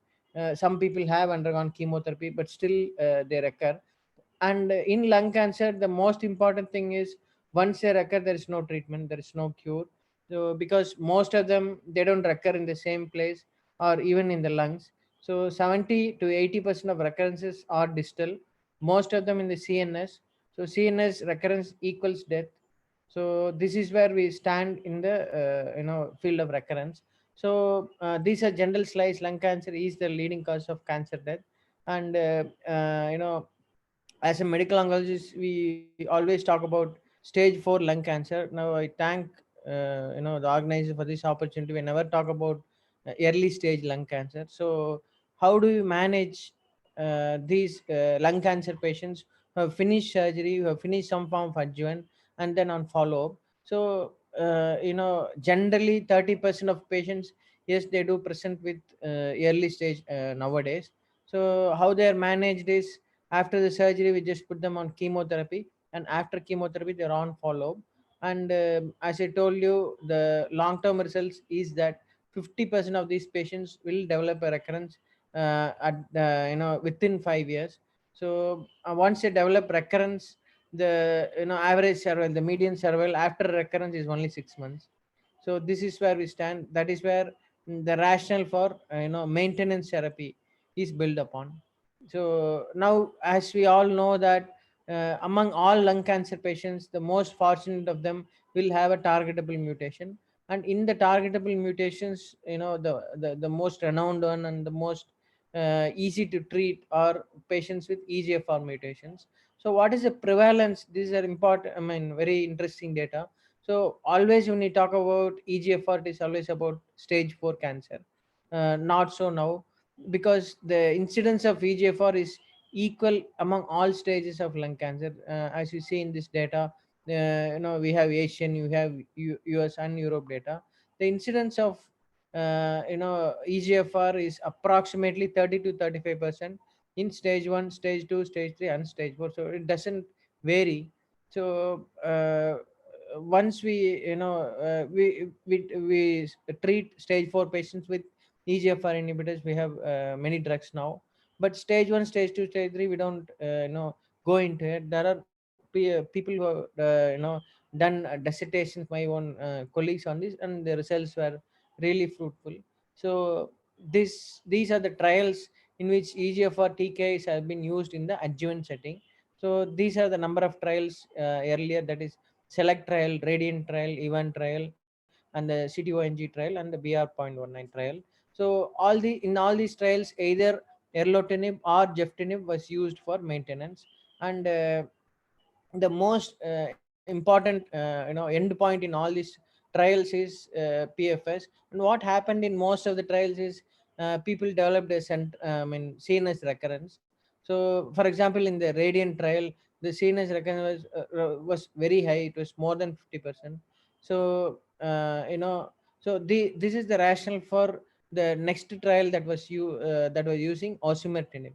some people have undergone chemotherapy, but still they recur. And in lung cancer, the most important thing is once they recur, there is no treatment, there is no cure. So because most of them, they don't recur in the same place or even in the lungs. So 70 to 80% of recurrences are distal, most of them in the CNS. So CNS recurrence equals death. So this is where we stand in the field of recurrence. So these are general slides. Lung cancer is the leading cause of cancer death, and as a medical oncologist, we always talk about stage 4 lung cancer. Now I thank the organizer for this opportunity. We never talk about early stage lung cancer. So how do you manage these lung cancer patients who have finished surgery, who have finished some form of adjuvant, and then on follow-up? So generally 30% of patients, yes, they do present with early stage nowadays. So how they are managed is, after the surgery we just put them on chemotherapy, and after chemotherapy they're on follow-up. And as I told you, the long-term results is that 50% of these patients will develop a recurrence within 5 years. So once they develop recurrence, the average survival, the median survival after recurrence is only 6 months. So this is where we stand. That is where the rationale for maintenance therapy is built upon. So now, as we all know that among all lung cancer patients, the most fortunate of them will have a targetable mutation. And in the targetable mutations, the most renowned one and the most easy to treat are patients with EGFR mutations. So what is the prevalence? These are important, I mean, very interesting data. So always when we talk about EGFR, it is always about stage 4 cancer. Not so now, because the incidence of EGFR is equal among all stages of lung cancer. As you see in this data, we have Asian, you have US and Europe data. The incidence of EGFR is approximately 30 to 35% in stage 1, stage 2, stage 3, and stage 4. So it doesn't vary. So once we we treat stage 4 patients with EGFR inhibitors, we have many drugs now. But stage 1, stage 2, stage 3, we don't go into it. There are people who have done dissertations, my own colleagues on this, and the results were really fruitful. So these are the trials in which EGFR TKIs have been used in the adjuvant setting. So these are the number of trials earlier, that is select trial, radiant trial, event trial, and the CTONG trial, and the BR.19 trial. So in all these trials, either erlotinib or geftinib was used for maintenance. And the most important end point in all these trials is PFS. And what happened in most of the trials is people developed a CNS recurrence. So for example, in the radiant trial, the CNS recurrence was very high. It was more than 50%. So this is the rationale for the next trial that was using osimertinib.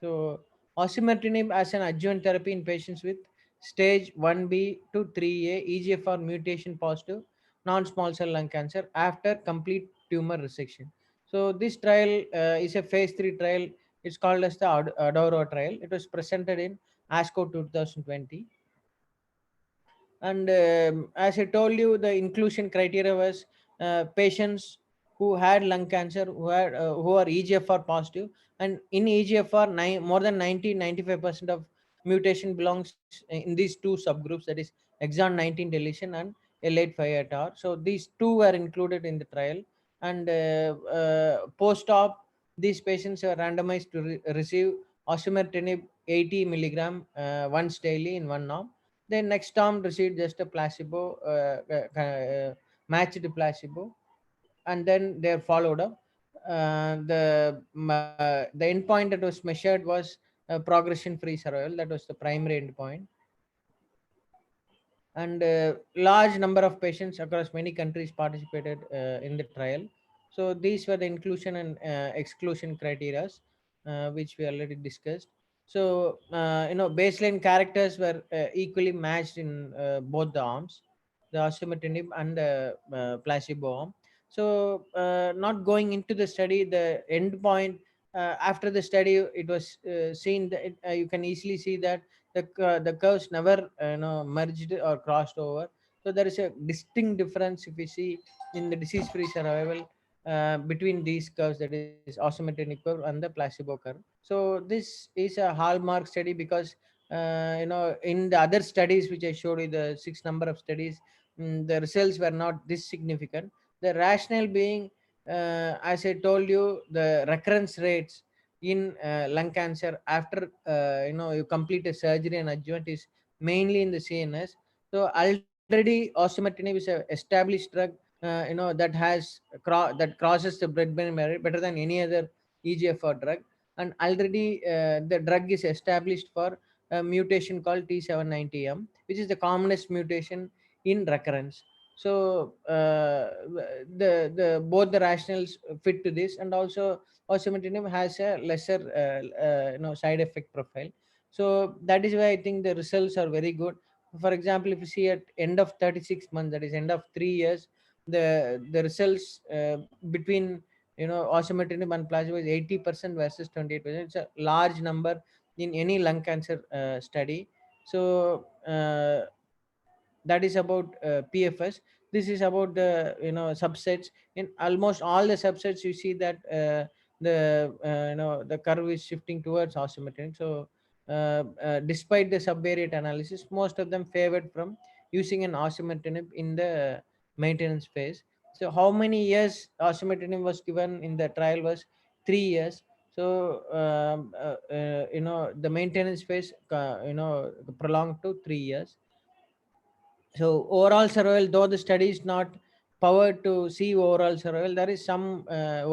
So osimertinib as an adjuvant therapy in patients with stage 1B to 3A EGFR mutation positive non-small cell lung cancer after complete tumor resection. So this trial is a phase 3 trial. It's called as the ADAURA trial. It was presented in ASCO 2020. And as I told you, the inclusion criteria was patients who had lung cancer, who are EGFR positive, and in EGFR, more than 95% of mutation belongs in these two subgroups, that is exon 19 deletion and L858R. So these two were included in the trial. And post-op, these patients are randomized to receive osimertinib 80 milligram once daily in 1 arm. Then next arm received just a placebo, matched placebo, and then they're followed up. The endpoint that was measured was progression-free survival. That was the primary endpoint. And large number of patients across many countries participated in the trial. So these were the inclusion and exclusion criteria, which we already discussed. So baseline characters were equally matched in both the arms, the osimertinib and the placebo arm. So not going into the study, the endpoint after the study, it was seen that you can easily see that the curves never merged or crossed over. So there is a distinct difference if we see in the disease-free survival between these curves, that is osimertinib curve and the placebo curve. So this is a hallmark study because in the other studies which I showed you, the 6 number of studies, the results were not this significant. The rationale being, as I told you, the recurrence rates in lung cancer after you complete a surgery and adjuvant is mainly in the CNS. So already osimertinib is an established drug that crosses the blood-brain barrier better than any other EGFR drug. And already the drug is established for a mutation called T790M, which is the commonest mutation in recurrence. So the both the rationales fit to this, and also osimertinib has a lesser side effect profile. So that is why I think the results are very good. For example, if you see at end of 36 months, that is end of 3 years, the results between osimertinib and placebo is 80% versus 28%. It's a large number in any lung cancer study. So that is about PFS. This is about the subsets. In almost all the subsets, you see that the curve is shifting towards osimertinib. So despite the subvariate analysis, most of them favored from using an osimertinib in the maintenance phase. So how many years osimertinib was given in the trial was 3 years. So the maintenance phase prolonged to 3 years. So overall survival, though the study is not powered to see overall survival, there is some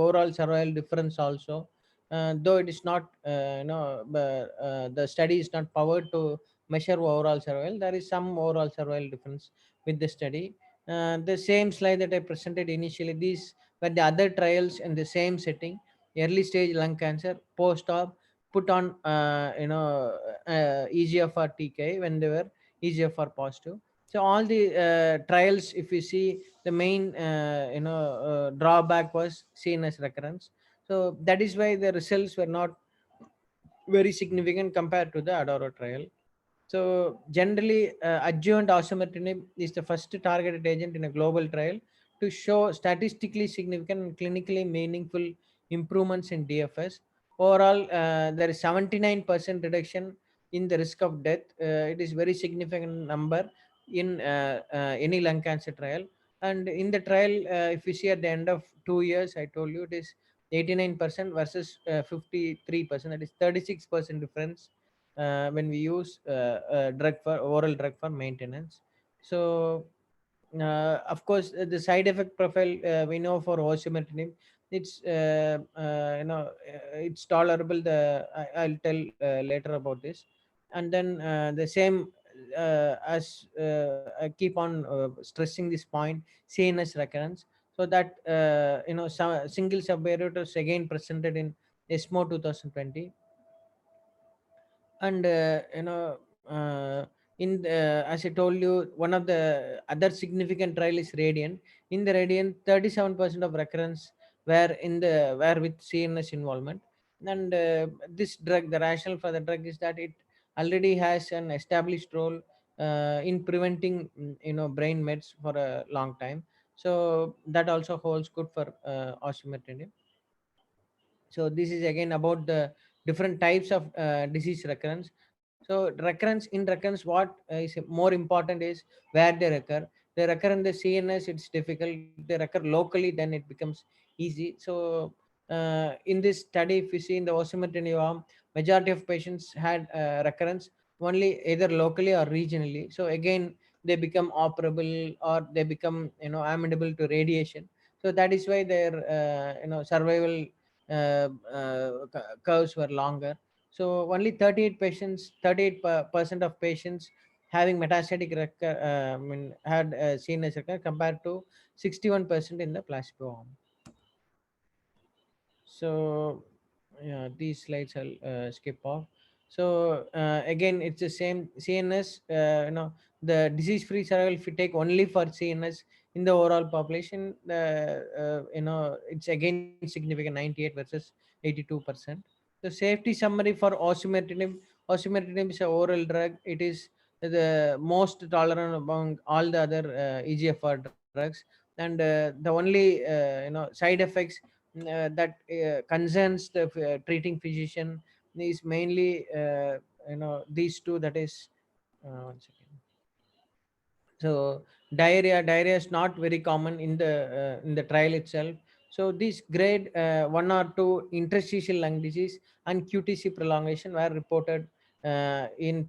overall survival difference also. Though it is not, the study is not powered to measure overall survival, there is some overall survival difference with the study. The same slide that I presented initially, these were the other trials in the same setting: early stage lung cancer, post-op, put on EGFR TKI when they were EGFR positive. So all the trials, if you see, the main drawback was CNS recurrence. So that is why the results were not very significant compared to the ADAURA trial. So generally, adjuvant osimertinib is the first targeted agent in a global trial to show statistically significant and clinically meaningful improvements in DFS. Overall, there is 79% reduction in the risk of death. It is very significant number in any lung cancer trial. And in the trial, if you see at the end of 2 years, I told you it is 89% versus 53%. That is 36% difference when we use oral drug for maintenance. So of course, the side effect profile we know for osimertinib, it's it's tolerable. I'll tell later about this. And then the same as I keep on stressing this point, CNS recurrence. So that some single subvariate was again presented in ESMO 2020. And as I told you, one of the other significant trial is Radiant. In the Radiant, 37% of recurrence were with CNS involvement. And this drug, the rationale for the drug is that it already has an established role in preventing brain mets for a long time. So that also holds good for osimertinib. So this is again about the different types of disease recurrence. So recurrence, what is more important is where they recur. They recur in the CNS, it's difficult. They recur locally, then it becomes easy. So in this study, if you see in the osimertinib arm, majority of patients had recurrence only either locally or regionally. So again, they become operable or they become amenable to radiation. So that is why their survival curves were longer. So only 38% of patients having metastatic had CNS recur compared to 61% in the placebo arm. So yeah, these slides I'll skip off. So again, it's the same CNS. The disease-free survival, if you take only for CNS in the overall population, it's again significant, 98 versus 82%. The safety summary for osimertinib. Osimertinib is an oral drug. It is the most tolerant among all the other EGFR drugs, and the only side effects that concerns the treating physician is mainly these two, that is one second. So diarrhea is not very common in the trial itself. So this grade 1 or 2 interstitial lung disease and QTc prolongation were reported in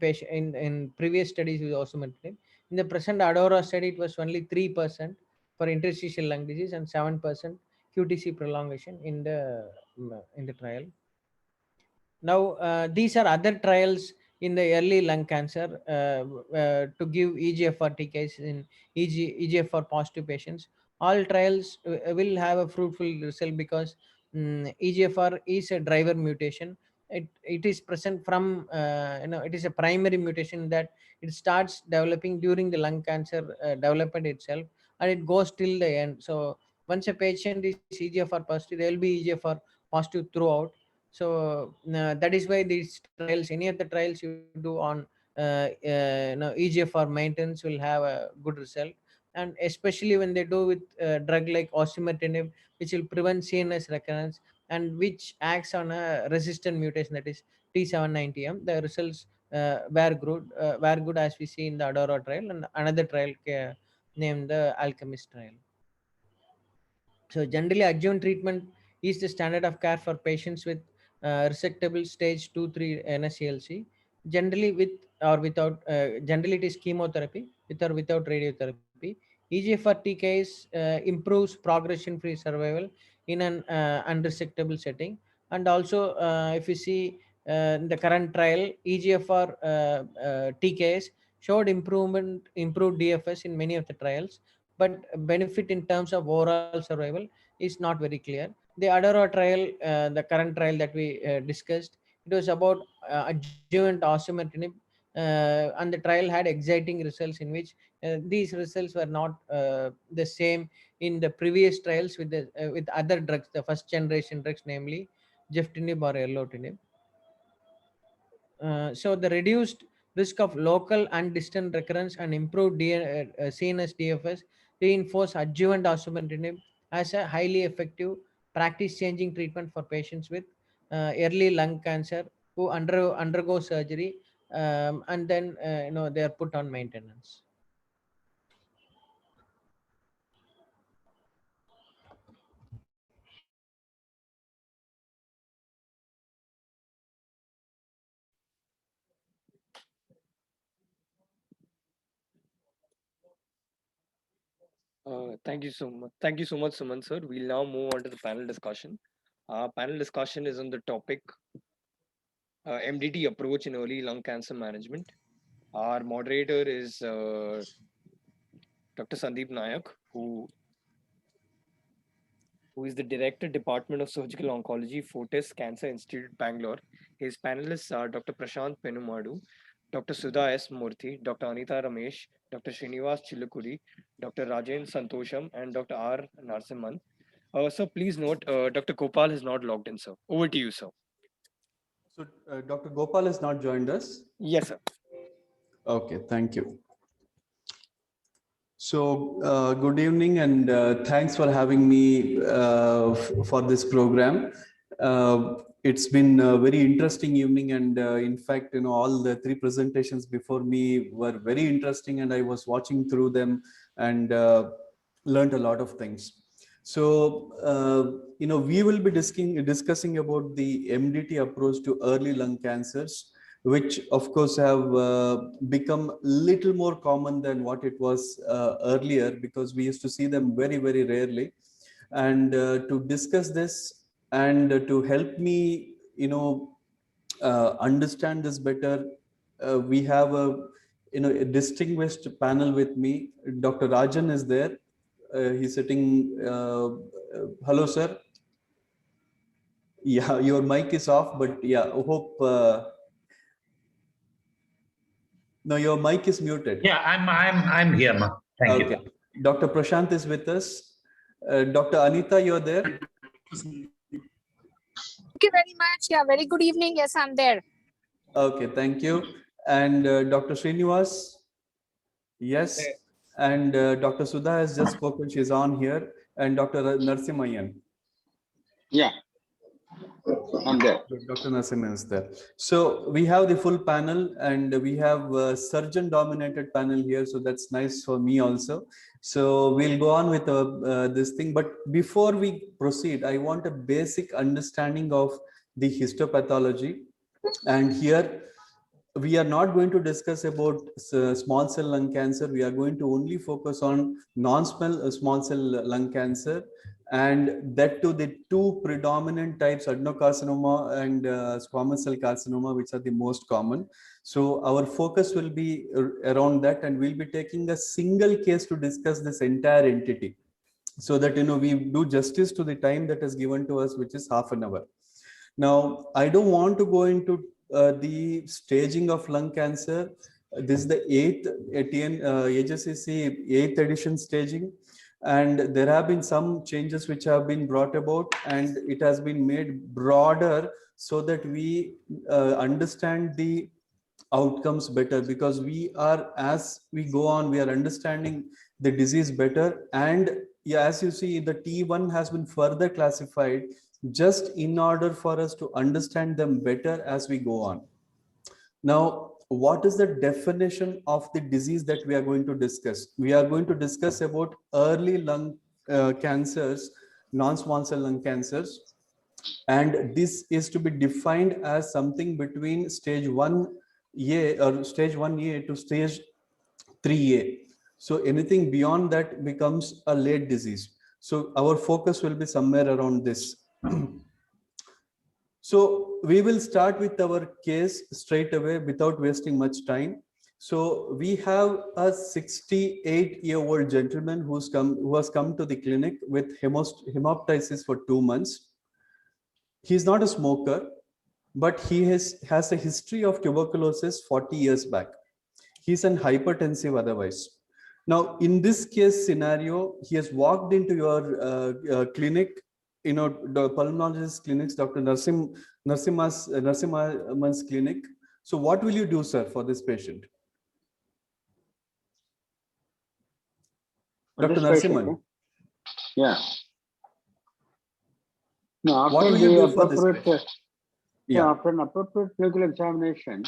previous studies with osimertinib. In the present ADAURA study, it was only 3% for interstitial lung disease and 7% QTc prolongation in the trial. Now, these are other trials in the early lung cancer to give EGFR TKIs in EGFR positive patients. All trials will have a fruitful result because EGFR is a driver mutation. It is present from it is a primary mutation that it starts developing during the lung cancer development itself, and it goes till the end. So once a patient is EGFR positive, there will be EGFR positive throughout. So that is why these trials, any of the trials you do on EGFR maintenance will have a good result. And especially when they do with drug like osimertinib, which will prevent CNS recurrence and which acts on a resistant mutation, that is T790M, the results were good as we see in the ADAURA trial and another trial named the Alchemist trial. So generally, adjuvant treatment is the standard of care for patients with resectable stage 2-3 NSCLC, generally with or without, generally it is chemotherapy with or without radiotherapy. EGFR TKIs improves progression-free survival in an unresectable setting. And also, if you see in the current trial, EGFR TKIs showed improved DFS in many of the trials, but benefit in terms of overall survival is not very clear. The ADAURA trial, the current trial that we discussed, it was about adjuvant osimertinib, and the trial had exciting results in which these results were not the same in the previous trials with other drugs, the first generation drugs, namely geftinib or erlotinib. So the reduced risk of local and distant recurrence and improved CNS DFS reinforce adjuvant osimertinib as a highly effective practice-changing treatment for patients with early lung cancer who undergo surgery, and then they are put on maintenance. Thank you so much. Thank you so much, Suman sir. We'll now move on to the panel discussion. Our panel discussion is on the topic MDT approach in early lung cancer management. Our moderator is Dr. Sandeep Nayak, who is the Director, Department of Surgical Oncology, Fortis Cancer Institute, Bangalore. His panelists are Dr. Prashant Penumadu, Dr. Sudha S. Murthy, Dr. Anita Ramesh, Dr. Srinivas Chillukuri, Dr. Rajen Santosham, and Dr. R. Narsimhan. So please note, Dr. Gopal has not logged in, sir. Over to you, sir. So Dr. Gopal has not joined us? Yes, sir. Okay, thank you. So good evening, and thanks for having me for this program. It's been a very interesting evening, and in fact, all the three presentations before me were very interesting, and I was watching through them and learned a lot of things. So, we will be discussing about the MDT approach to early lung cancers, which of course have become little more common than what it was earlier, because we used to see them very, very rarely. And to discuss this and to help me, understand this better, we have a distinguished panel with me. Dr. Rajan is there. He's sitting. Hello, sir. Yeah, your mic is off, but yeah, hope. No, your mic is muted. Yeah, I'm here, ma. Thank you. Dr. Prashant is with us. Dr. Anita, you're there? Thank you very much. Yeah, very good evening. Yes, I'm there. Okay, thank you. And Dr. Srinivas? Yes. And Dr. Sudha has just spoken. She's on here. And Dr. Narsimhan? Yeah, I'm there. Dr. Narsimhan is there. So we have the full panel, and we have a surgeon-dominated panel here. So that's nice for me also. So we'll go on with this thing. But before we proceed, I want a basic understanding of the histopathology. And here, we are not going to discuss about small cell lung cancer. We are going to only focus on non-small cell lung cancer, and that to the two predominant types, adenocarcinoma and squamous cell carcinoma, which are the most common. So our focus will be around that, and we'll be taking a single case to discuss this entire entity, so that we do justice to the time that is given to us, which is half an hour. Now, I don't want to go into the staging of lung cancer. This is the 8th AJCC 8th edition staging, and there have been some changes which have been brought about, and it has been made broader so that we understand the outcomes better, because we are, as we go on, we are understanding the disease better. And yeah, as you see, the T1 has been further classified just in order for us to understand them better as we go on. Now, what is the definition of the disease that we are going to discuss? We are going to discuss about early lung cancers non-small cell lung cancers. And this is to be defined as something between stage 1A or stage 1A to stage 3A. So anything beyond that becomes a late disease. So our focus will be somewhere around this. So we will start with our case straight away without wasting much time. So we have a 68-year-old gentleman who has come to the clinic with hemoptysis for 2 months. He's not a smoker, but he has a history of tuberculosis 40 years back. He's an hypertensive otherwise. Now, in this case scenario, he has walked into your clinic, the pulmonologist clinics, Dr. Narasimhan's clinic. So what will you do, sir, for this patient? Dr. Narasimhan. Yeah. No, What after will you the do for this appropriate, patient? after an appropriate clinical examination,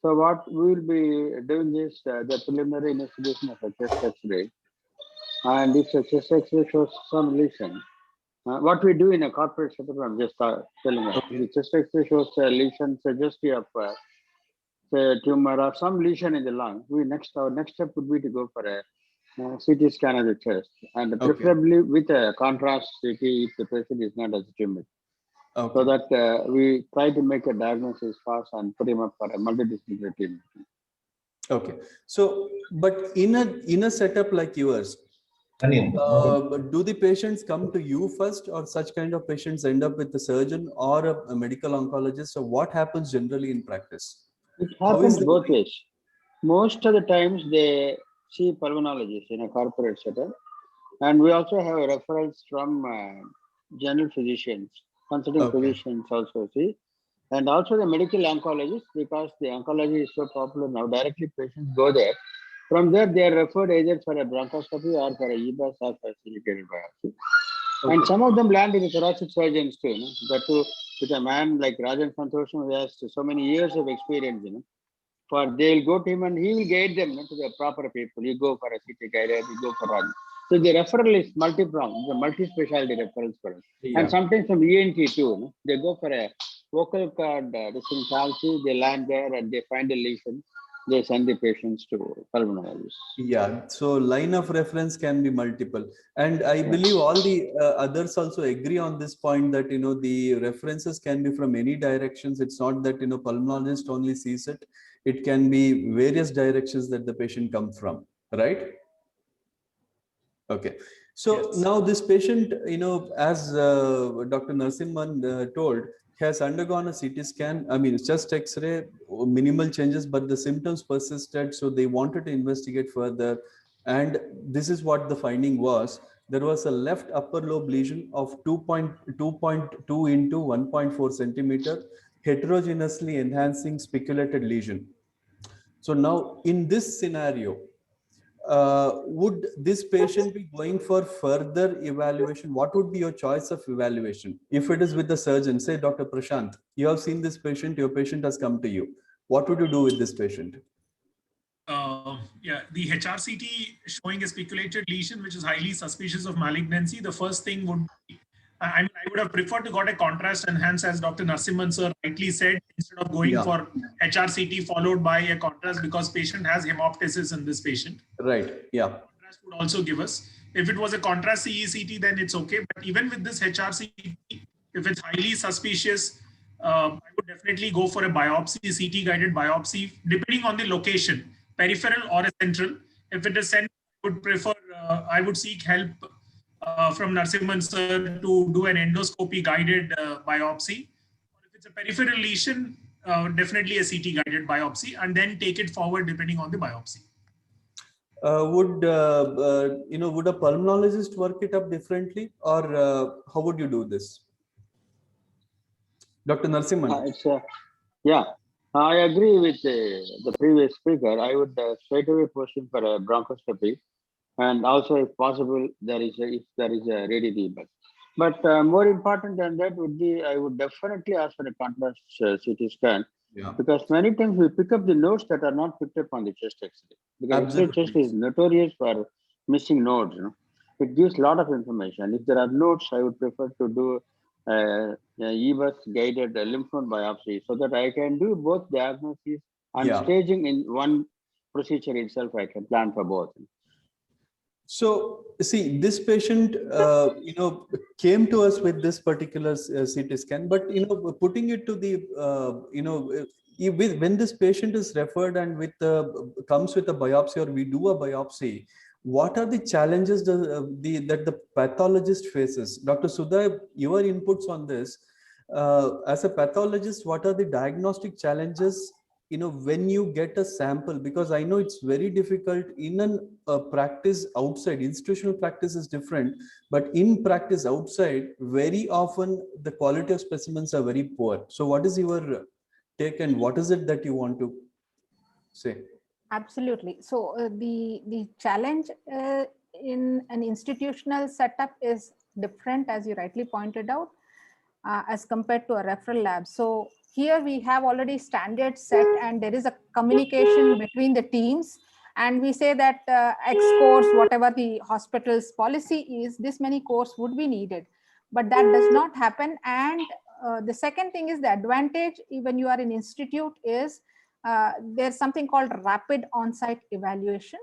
so what we will be doing is the preliminary investigation of a chest X-ray, and if the chest X-ray shows some lesion, what we do in a corporate setup, I'm just telling you, the chest X-ray shows a lesion suggestive of say tumor or some lesion in the lung. Our next step would be to go for a CT scan of the chest, and preferably with a contrast CT if the patient is not asthmatic. So that we try to make a diagnosis fast and put him up for a multidisciplinary treatment. Okay. So, but in a setup like yours, do the patients come to you first, or such kind of patients end up with the surgeon or a medical oncologist? So what happens generally in practice? It happens both ways. Most of the times they see pulmonologists in a corporate setup, and we also have referrals from general physicians, consulting physicians also see, and also the medical oncologists, because the oncology is so popular now. Directly patients go there. From there, they are referred either for a bronchoscopy or for a EBUS or for a silicated biopsy. And some of them land in the thoracic surgeons too. That too, with a man like Rajan Santosham, who has so many years of experience, they'll go to him and he will guide them to the proper people. You go for a CT guided, you go for Rajan. So the referral is multi-pronged, the multi-specialty referrals for us. Yeah. And sometimes from ENT too, they go for a vocal cord distinct palsy, they land there and they find a lesion. They send the patients to pulmonologists. Yeah, so line of reference can be multiple. And I believe all the others also agree on this point that, the references can be from any directions. It's not that, pulmonologist only sees it. It can be various directions that the patient comes from, right? Okay. So now this patient, as Dr. Narasimhan told, has undergone a CT scan. I mean, it's just X-ray, minimal changes, but the symptoms persisted. So they wanted to investigate further. And this is what the finding was. There was a left upper lobe lesion of 2.2 into 1.4 centimeter, heterogeneously enhancing spiculated lesion. So now in this scenario, would this patient be going for further evaluation? What would be your choice of evaluation? If it is with the surgeon, say Dr. Prashant, you have seen this patient, your patient has come to you. What would you do with this patient? Yeah, the HRCT showing a spiculated lesion, which is highly suspicious of malignancy. The first thing would be, I would have preferred to got a contrast enhance, as Dr. Narasimhan sir rightly said, instead of going for HRCT followed by a contrast, because patient has hemoptysis in this patient. Right. Yeah. Contrast would also give us. If it was a contrast CECT, then it's okay. But even with this HRCT, if it's highly suspicious, I would definitely go for a biopsy, CT guided biopsy, depending on the location, peripheral or a central. If it is central, I would prefer, I would seek help from Narasimhan sir to do an endoscopy guided biopsy. Or if it's a peripheral lesion, definitely a CT guided biopsy, and then take it forward depending on the biopsy. Would a pulmonologist work it up differently, or how would you do this? Dr. Narasimhan. Yeah, I agree with the previous speaker. I would straight away push him for a bronchoscopy, and also, if possible, if there is a radiation. But more important than that would be, I would definitely ask for a contrast CT scan, because many times we pick up the nodes that are not picked up on the chest X-ray. Because X-ray chest is notorious for missing nodes. it gives a lot of information. If there are nodes, I would prefer to do EBUS guided lymph node biopsy so that I can do both diagnoses and staging in one procedure itself. I can plan for both. So see, this patient, came to us with this particular CT scan, but, putting it to the, when this patient is referred and comes with a biopsy, or we do a biopsy, what are the challenges that the pathologist faces? Dr. Sudha, your inputs on this, as a pathologist, what are the diagnostic challenges, when you get a sample? Because I know it's very difficult in a practice outside. Institutional practice is different, but in practice outside, very often the quality of specimens are very poor. So what is your take, and what is it that you want to say? Absolutely. So the challenge in an institutional setup is different, as you rightly pointed out, as compared to a referral lab. So here we have already standards set, and there is a communication between the teams, and we say that X course, whatever the hospital's policy is, this many course would be needed, but that does not happen. And the second thing is, the advantage when you are in institute is there's something called rapid on-site evaluation.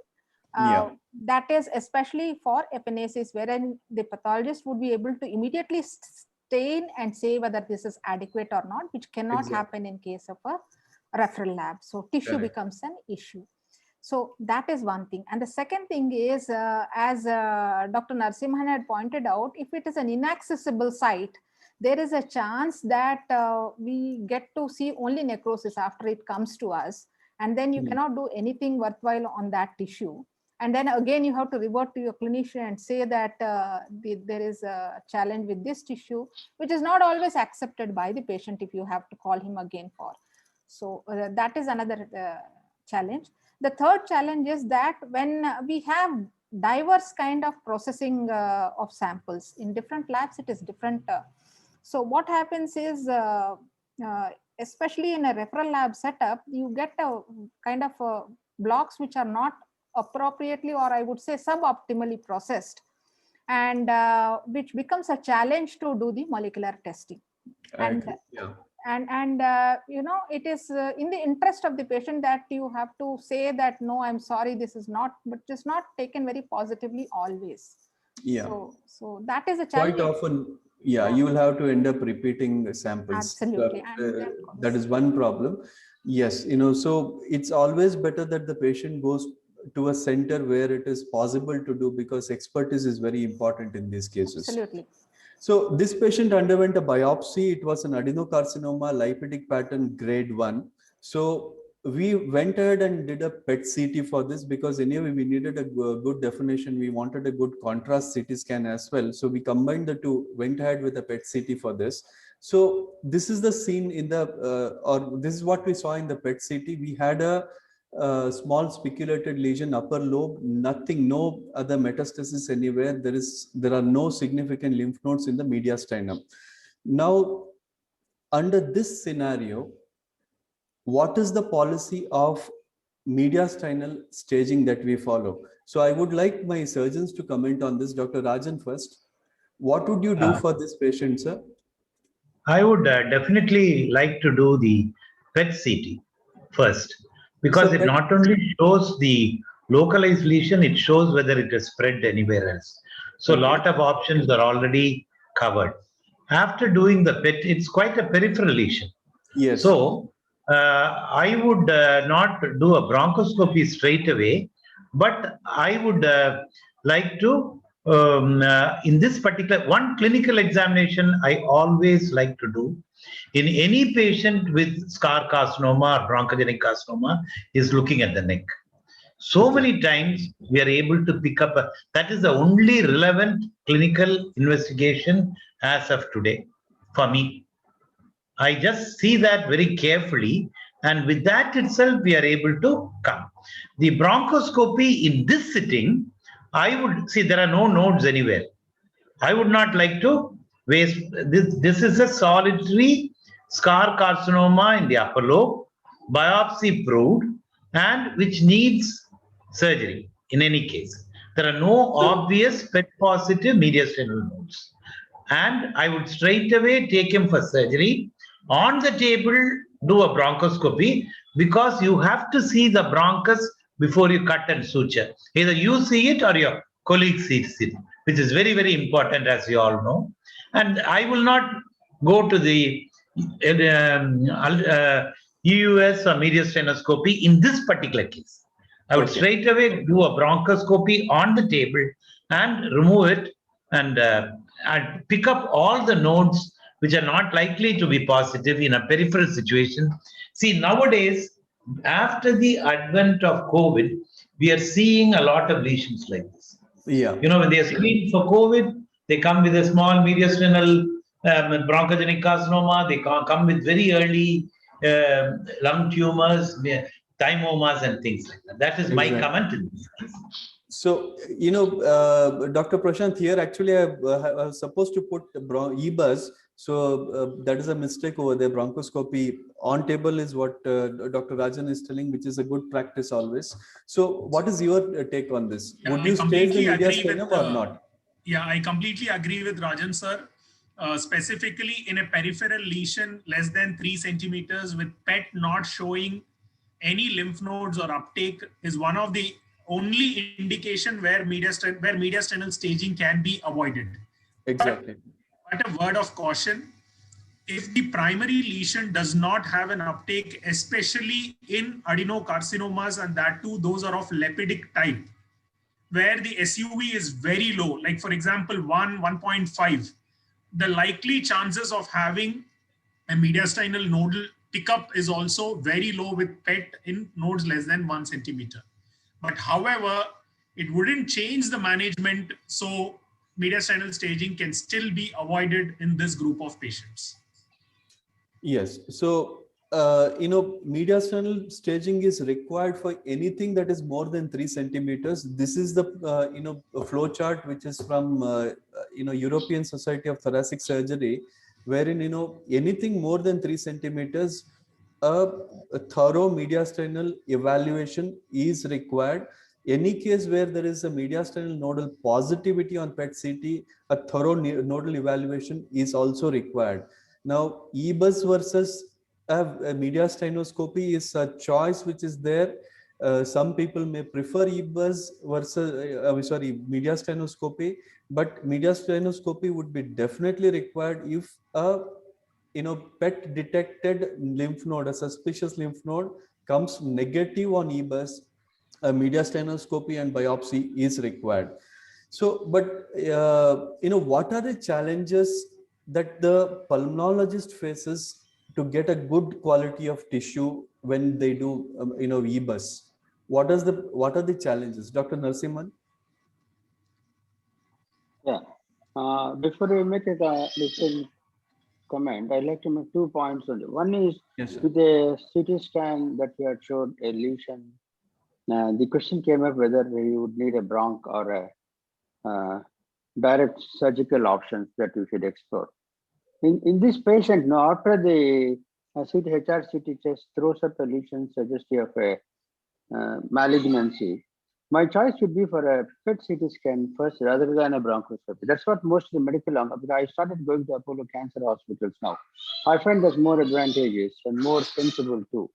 That is especially for epinasis, wherein the pathologist would be able to immediately stain and say whether this is adequate or not, which cannot happen in case of a referral lab. So tissue becomes an issue. So that is one thing. And the second thing is, as Dr. Narasimhan had pointed out, if it is an inaccessible site, there is a chance that we get to see only necrosis after it comes to us. And then you cannot do anything worthwhile on that tissue. And then again, you have to revert to your clinician and say that there is a challenge with this tissue, which is not always accepted by the patient if you have to call him again for. So that is another challenge. The third challenge is that when we have diverse kind of processing of samples in different labs, it is different. So what happens is, especially in a referral lab setup, you get a kind of blocks which are not appropriately, or I would say suboptimally processed, and which becomes a challenge to do the molecular testing. And it is in the interest of the patient that you have to say that, no, I'm sorry, this is not, but it's not taken very positively always. So that is a challenge. Quite often, you will have to end up repeating samples. Absolutely. That is one problem. Yes, so it's always better that the patient goes to a center where it is possible to do, because expertise is very important in these cases. Absolutely. So this patient underwent a biopsy. It was an adenocarcinoma, lipidic pattern grade 1. So we went ahead and did a PET CT for this, because anyway we needed a good definition. We wanted a good contrast CT scan as well. So we combined the two, went ahead with a PET CT for this. So this is the scene in the, or this is what we saw in the PET CT. We had a small spiculated lesion, upper lobe, nothing, no other metastasis anywhere. There are no significant lymph nodes in the mediastinum. Now, under this scenario, what is the policy of mediastinal staging that we follow? So I would like my surgeons to comment on this. Dr. Rajan first. What would you do for this patient, sir? I would definitely like to do the PET CT first, because it not only shows the localized lesion, it shows whether it is spread anywhere else. So a lot of options are already covered. After doing the PET, it's quite a peripheral lesion. Yes. So I would not do a bronchoscopy straight away, but I would like to, in this particular one clinical examination, I always like to do in any patient with scar carcinoma or bronchogenic carcinoma is looking at the neck. So many times we are able to pick up, that is the only relevant clinical investigation as of today for me. I just see that very carefully, and with that itself we are able to come. The bronchoscopy in this sitting, I would see there are no nodes anywhere. I would not like to waste this. This is a solitary scar carcinoma in the upper lobe, biopsy proved, and which needs surgery in any case. There are no obvious PET positive mediastinal nodes. And I would straight away take him for surgery. On the table, do a bronchoscopy, because you have to see the bronchus before you cut and suture. Either you see it or your colleague sees it, which is very, very important, as you all know. And I will not go to the EUS or mediastinoscopy in this particular case. I would straight away do a bronchoscopy on the table and remove it, and pick up all the nodes which are not likely to be positive in a peripheral situation. See, nowadays, after the advent of COVID, we are seeing a lot of lesions like this. Yeah. You know, when they are screened for COVID, they come with a small mediastinal bronchogenic carcinoma. They come with very early lung tumors, thymomas, and things like that. That is my comment in this case. So, Dr. Prashant, here actually I was supposed to put EBUS. So that is a mistake over there. Bronchoscopy on table is what Dr. Rajan is telling, which is a good practice always. So what is your take on this? Yeah, would you stage the mediastinum or not? Yeah, I completely agree with Rajan, sir. Specifically in a peripheral lesion less than 3 centimeters with PET not showing any lymph nodes or uptake is one of the only indication where mediastinal staging can be avoided. Exactly. But a word of caution, if the primary lesion does not have an uptake, especially in adenocarcinomas, and that too, those are of lipidic type, where the SUV is very low, like for example, 1.5, the likely chances of having a mediastinal nodal pickup is also very low with PET in nodes less than 1 centimeter. But however, it wouldn't change the management, so mediastinal staging can still be avoided in this group of patients. Yes. So, mediastinal staging is required for anything that is more than 3 centimeters. This is the, flow chart, which is from, European Society of Thoracic Surgery, wherein, anything more than 3 centimeters, a thorough mediastinal evaluation is required. Any case where there is a mediastinal nodal positivity on PET-CT, a thorough nodal evaluation is also required. Now, EBUS versus a mediastinoscopy is a choice which is there. Some people may prefer EBUS versus, mediastinoscopy, but mediastinoscopy would be definitely required if a PET detected lymph node, a suspicious lymph node, comes negative on EBUS. A mediastinoscopy and biopsy is required. So, but what are the challenges that the pulmonologist faces to get a good quality of tissue when they do, EBUS? What are the challenges, Dr. Narasimhan? Yeah. Before we make a little comment, I'd like to make 2 points on it. One is, with the CT scan that you had showed a lesion, the question came up whether you would need a bronch or a direct surgical options that you should explore. In this patient, now after the HR-CT test throws up a lesion suggestive of a malignancy, my choice would be for a PET-CT scan first rather than a bronchoscopy. That's what most of the medical, because I started going to Apollo Cancer Hospitals now. I find there's more advantageous and more sensible too.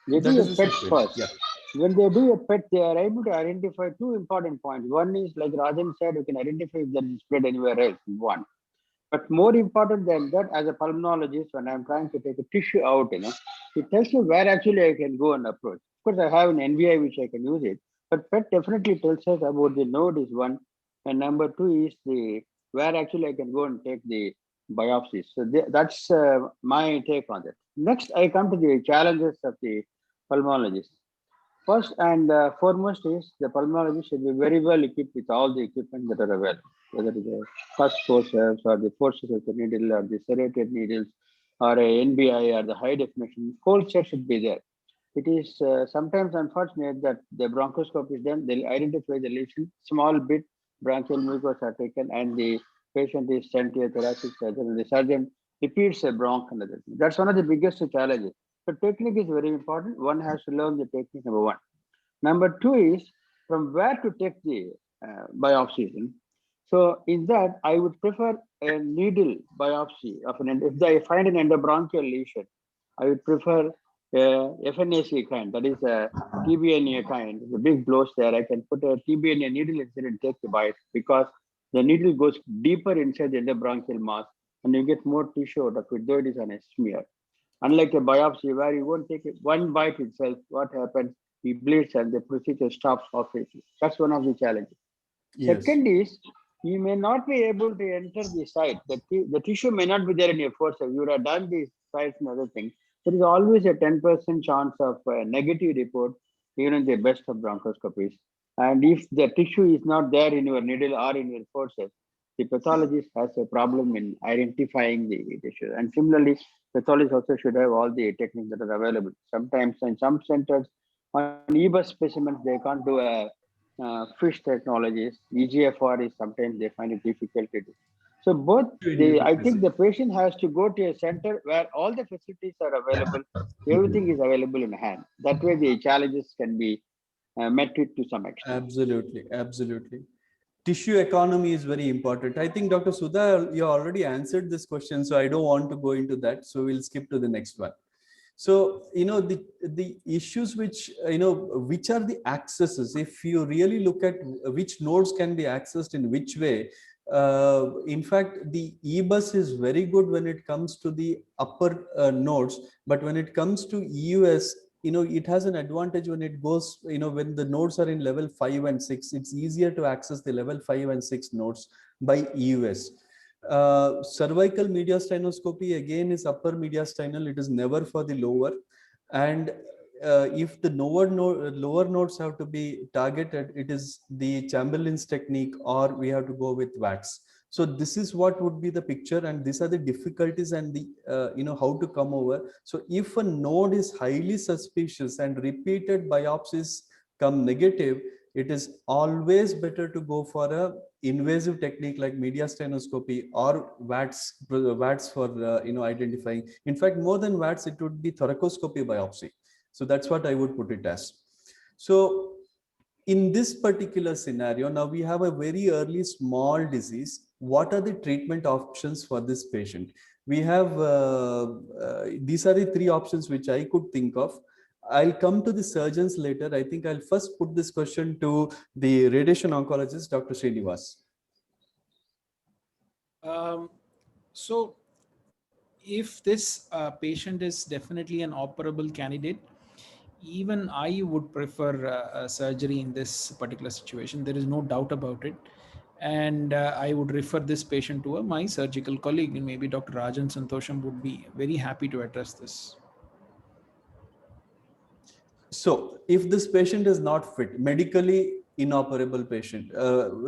They do a PET first. Yeah. When they do a PET, they are able to identify 2 important points. One is, like Rajan said, you can identify if there is spread anywhere else, one. But more important than that, as a pulmonologist, when I'm trying to take a tissue out, it tells you where actually I can go and approach. Of course, I have an NVI which I can use it, but PET definitely tells us about the node is one, and number 2 is the where actually I can go and take the biopsies. So that's my take on that. Next, I come to the challenges of the pulmonologist. First and foremost is the pulmonologist should be very well equipped with all the equipment that are available, whether it is a first forceps or the forceps of the needle or the serrated needles or a NBI or the high definition. Whole set should be there. It is sometimes unfortunate that the bronchoscope is done, they'll identify the lesion, small bit bronchial mucosa are taken, and the patient is sent to a thoracic surgeon, and the surgeon repeats a bronch and other thing. That's one of the biggest challenges. So technique is very important. One has to learn the technique, number 1. Number 2 is from where to take the biopsies. So in that, I would prefer a needle biopsy of if I find an endobronchial lesion, I would prefer FNAC kind, that is a TBNA kind, the big blows there. I can put a TBNA needle inside and take the bite because the needle goes deeper inside the endobronchial mass and you get more tissue out of it, though it is on a smear. Unlike a biopsy where you won't take it, one bite itself, what happens? He bleeds and the procedure stops halfway. That's one of the challenges. Yes. Second is, you may not be able to enter the site. The tissue may not be there in your forceps. You would have done these sites and other things. There is always a 10% chance of a negative report, even in the best of bronchoscopies. And if the tissue is not there in your needle or in your forceps, the pathologist has a problem in identifying the tissue. And similarly, pathologists also should have all the techniques that are available. Sometimes in some centers, on EBUS specimens, they can't do a fish technologies. EGFR is sometimes they find it difficult to do. So both, I think the patient has to go to a center where all the facilities are available. Everything is available in hand. That way the challenges can be met to some extent. Absolutely, absolutely. Tissue economy is very important. I think Dr. Sudha, you already answered this question, so I don't want to go into that. So we'll skip to the next one. So, the issues which, which are the accesses, if you really look at which nodes can be accessed in which way, in fact, the EBUS is very good when it comes to the upper nodes, but when it comes to EUS, it has an advantage when it goes, when the nodes are in level 5 and 6, it's easier to access the level 5 and 6 nodes by EUS. Cervical mediastinoscopy again is upper mediastinal, it is never for the lower. And if the lower nodes have to be targeted, it is the Chamberlain's technique, or we have to go with WATS. So this is what would be the picture, and these are the difficulties and the how to come over. So if a node is highly suspicious and repeated biopsies come negative, it is always better to go for a invasive technique like mediastinoscopy or WATS for identifying. In fact, more than WATS, it would be thoracoscopy biopsy. So that's what I would put it as. So in this particular scenario, now we have a very early small disease. What are the treatment options for this patient? We have, these are the three options which I could think of. I'll come to the surgeons later. I think I'll first put this question to the radiation oncologist, Dr. Srinivas. So if this patient is definitely an operable candidate, even I would prefer surgery in this particular situation. There is no doubt about it. And I would refer this patient to my surgical colleague, and maybe Dr. Rajan Santosham would be very happy to address this. So if this patient is not fit, medically inoperable patient,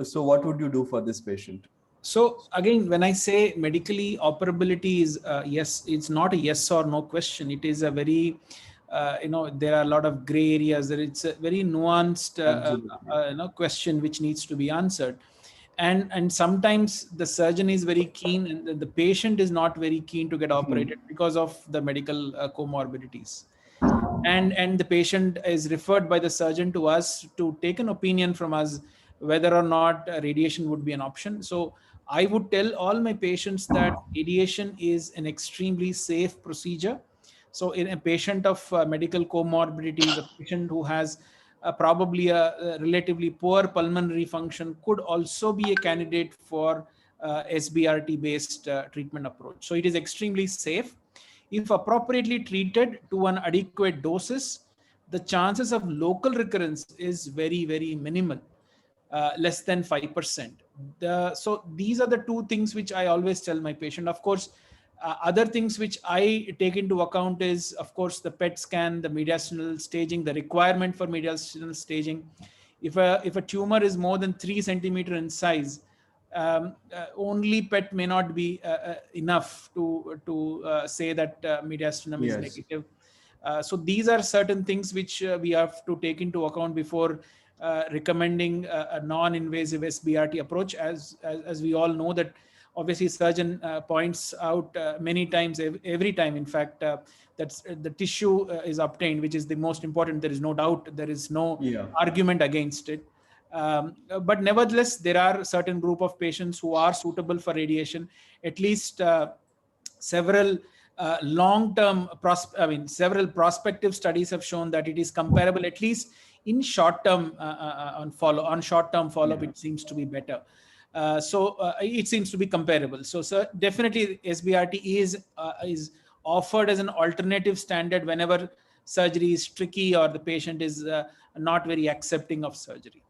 so what would you do for this patient? So again, when I say medically operability is yes, it's not a yes or no question. It is a very, there are a lot of gray areas. It's a very nuanced question which needs to be answered. And sometimes the surgeon is very keen and the patient is not very keen to get operated because of the medical comorbidities. And the patient is referred by the surgeon to us to take an opinion from us whether or not radiation would be an option. So I would tell all my patients that radiation is an extremely safe procedure. So in a patient of medical comorbidities, a patient who has probably a relatively poor pulmonary function could also be a candidate for SBRT based treatment approach. So it is extremely safe. If appropriately treated to an adequate doses, the chances of local recurrence is very, very minimal, less than 5%. So these are the two things which I always tell my patient. Of course, other things which I take into account is, of course, the PET scan, the mediastinal staging, the requirement for mediastinal staging. If a tumor is more than 3 centimeters in size, only PET may not be enough to say that mediastinum is negative. So these are certain things which we have to take into account before recommending a non-invasive SBRT approach. As we all know that obviously surgeon points out many times, every time in fact, that the tissue is obtained, which is the most important. There is no doubt, there is no argument against it. But nevertheless, there are certain group of patients who are suitable for radiation. At least several several prospective studies have shown that it is comparable, at least in short-term on short-term follow-up. It seems to be better. It seems to be comparable. So definitely SBRT is offered as an alternative standard whenever surgery is tricky or the patient is not very accepting of surgery.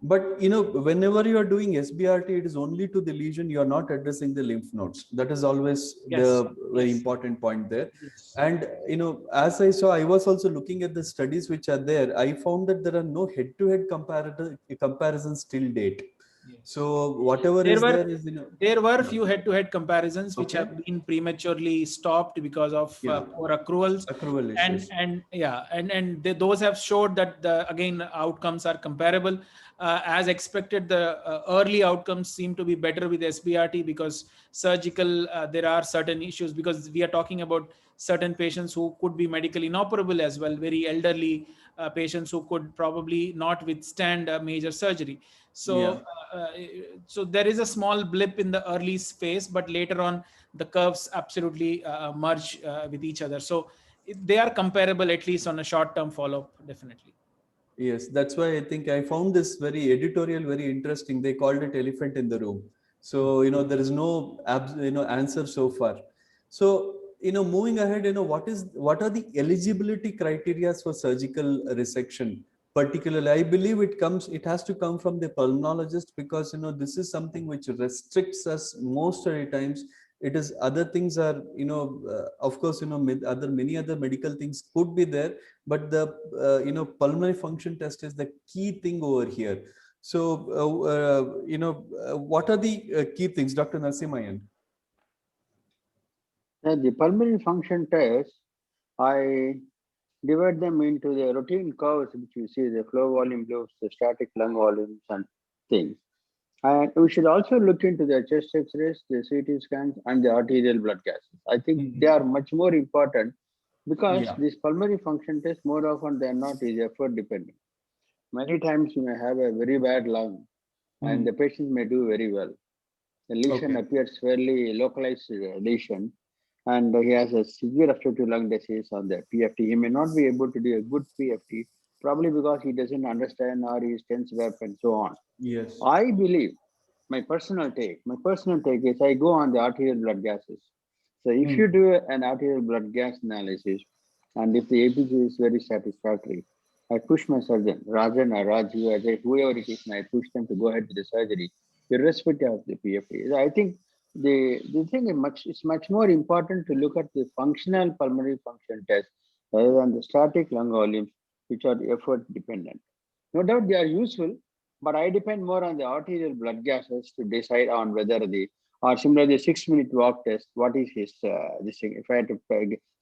But whenever you are doing SBRT, it is only to the lesion. You are not addressing the lymph nodes. That is always the very important point there. Yes. And as I saw, I was also looking at the studies which are there. I found that there are no head-to-head comparisons till date. Yes. So whatever there were a few head-to-head comparisons which have been prematurely stopped because of poor accruals. Accrual issues. And those have showed that again outcomes are comparable. As expected, the early outcomes seem to be better with SBRT because surgical, there are certain issues because we are talking about certain patients who could be medically inoperable as well, very elderly patients who could probably not withstand a major surgery. So, so there is a small blip in the early phase, but later on the curves absolutely merge with each other. So they are comparable, at least on a short-term follow-up, definitely. Yes, that's why I think I found this very editorial very interesting. They called it elephant in the room. So there is no answer so far. So moving ahead, what are the eligibility criteria for surgical resection? Particularly, I believe it has to come from the pulmonologist because this is something which restricts us most of the times. It is other things are of course many other medical things could be there, but the pulmonary function test is the key thing over here. So what are the key things, Dr. Narasimhan? The pulmonary function test, I divide them into the routine curves, which you see, the flow volume curves, the static lung volumes and things. And we should also look into the chest X-rays, the CT scans, and the arterial blood gases. I think they are much more important because this pulmonary function test, more often than not, is effort dependent. Many times you may have a very bad lung and the patient may do very well. The lesion appears fairly localized lesion, and he has a severe obstructive lung disease on the PFT. He may not be able to do a good PFT, probably because he doesn't understand or he is tensed up and so on. Yes. I believe, my personal take is I go on the arterial blood gases. So if you do an arterial blood gas analysis, and if the APG is very satisfactory, I push my surgeon, Rajan or Raju, whoever it is, and I push them to go ahead with the surgery, irrespective of the PFT. I think the thing is much more important to look at the functional pulmonary function test rather than the static lung volumes, which are effort dependent. No doubt they are useful, but I depend more on the arterial blood gases to decide on whether or similarly the 6-minute walk test, what is his this thing. If I had to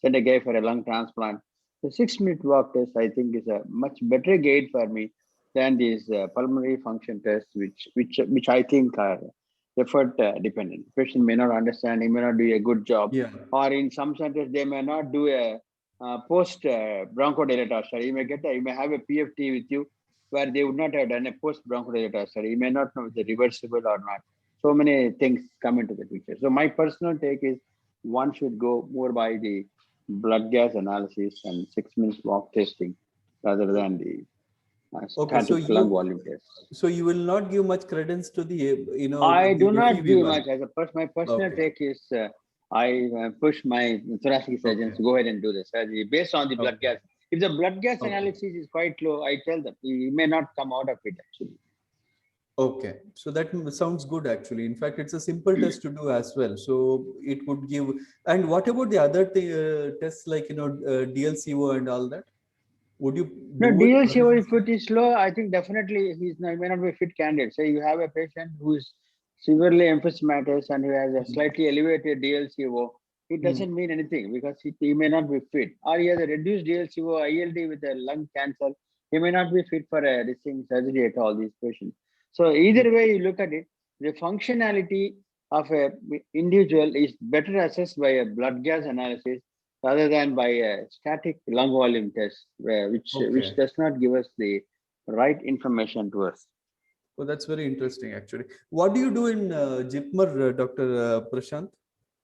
send a guy for a lung transplant, the 6-minute walk test I think is a much better guide for me than these pulmonary function tests, which I think are effort dependent. The patient may not understand, he may not do a good job, or in some centers they may not do a post bronchodilator study. You may have a PFT with you where they would not have done a post bronchodilator study. You may not know if it's reversible or not. So many things come into the picture. So my personal take is one should go more by the blood gas analysis and 6-minute walk testing rather than the static lung volume test. So you will not give much credence to the I do not give much. As my personal take is I push my thoracic surgeons to go ahead and do the surgery based on the blood gas. If the blood gas analysis is quite low, I tell them he may not come out of it actually. Okay, so that sounds good actually. In fact, it's a simple test to do as well. So it would give. And what about the other tests like DLCO and all that? Would you? No, DLCO, if it is low, I think definitely he may not be a fit candidate. Say you have a patient who is severely emphysematous and who has a slightly elevated DLCO, it doesn't mean anything because he may not be fit. Or he has a reduced DLCO, ILD with a lung cancer, he may not be fit for a surgery at all, these patients. So either way you look at it, the functionality of an individual is better assessed by a blood gas analysis rather than by a static lung volume test, which does not give us the right information to us. Oh, that's very interesting, actually. What do you do in JIPMER, Dr. Prashant?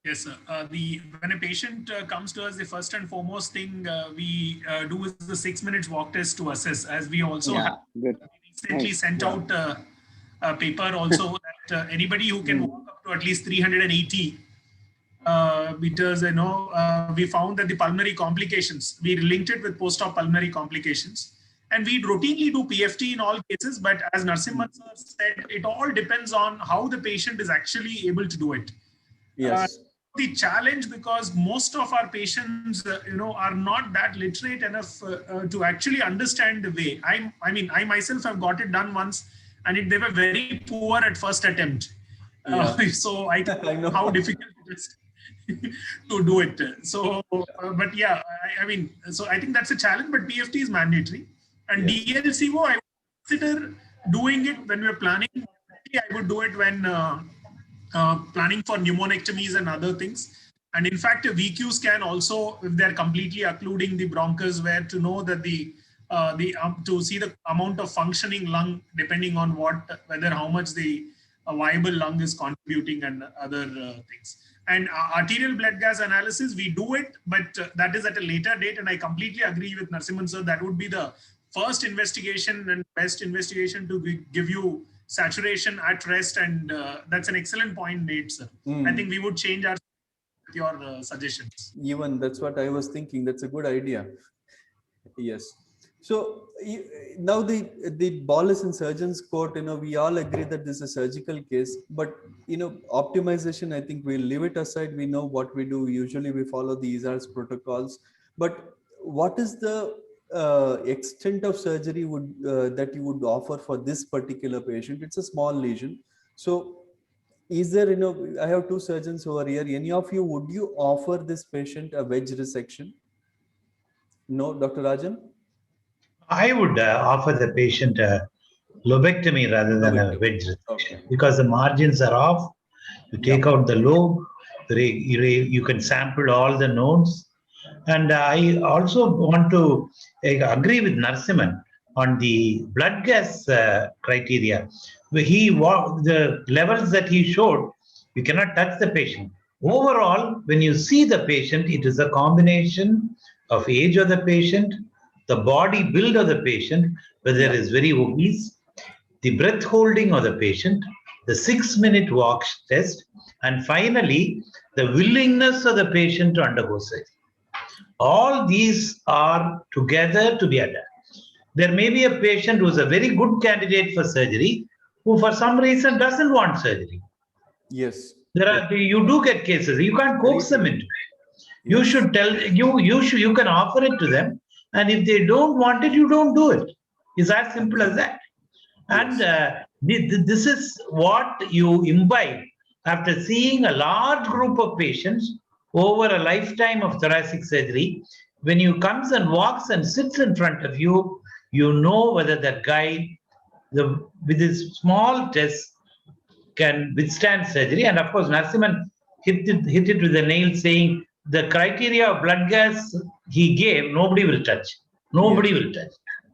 Yes, sir. When a patient comes to us, the first and foremost thing we do is the 6 minutes walk test to assess, as we also have recently sent out a paper also that anybody who can walk up to at least 380 meters, we found that the pulmonary complications, we linked it with post-op pulmonary complications. And we routinely do PFT in all cases, but as Narasimhan sir said, it all depends on how the patient is actually able to do it. Yes. The challenge, because most of our patients, are not that literate enough to actually understand the way. I myself have got it done once, and they were very poor at first attempt. So I know how difficult it is to do it. So, but yeah, so I think that's a challenge. But PFT is mandatory, and DLCO I would consider doing it when we're planning. I would do it when planning for pneumonectomies and other things. And in fact, a VQ scan also, if they're completely occluding the bronchus, where to know that to see the amount of functioning lung, depending on whether how much the viable lung is contributing and other things. And arterial blood gas analysis, we do it, but that is at a later date. And I completely agree with Narasimhan sir. That would be the first investigation and best investigation to give you saturation at rest, and that's an excellent point made, sir. I think we would change with your suggestions. Even that's what I was thinking. That's a good idea. Yes. So now the ball is in surgeon's court. We all agree that this is a surgical case, but optimization, I think we'll leave it aside. We know what we do. Usually we follow the ESARS protocols, but what is the extent of surgery that you would offer for this particular patient? It's a small lesion. So is there, I have two surgeons over here. Any of you, would you offer this patient a wedge resection? No, Dr. Rajan? I would offer the patient a lobectomy rather than a wedge resection, because the margins are off. You take out the lobe, you can sample all the nodes. And I also want to agree with Narasimhan on the blood gas criteria. The levels that he showed, you cannot touch the patient. Overall, when you see the patient, it is a combination of age of the patient, the body build of the patient, whether it is very obese, the breath holding of the patient, the 6 minute walk test, and finally, the willingness of the patient to undergo surgery. All these are together to be added. There may be a patient who is a very good candidate for surgery, who for some reason doesn't want surgery. Yes. You do get cases. You can't coax them into it. You should tell you can offer it to them, and if they don't want it, you don't do it. It's as simple as that. And this is what you imbibe after seeing a large group of patients over a lifetime of thoracic surgery. When you comes and walks and sits in front of you, you know whether that guy, with his small test, can withstand surgery. And of course, Narasimhan hit it with a nail, saying the criteria of blood gas he gave, nobody will touch. Nobody will touch.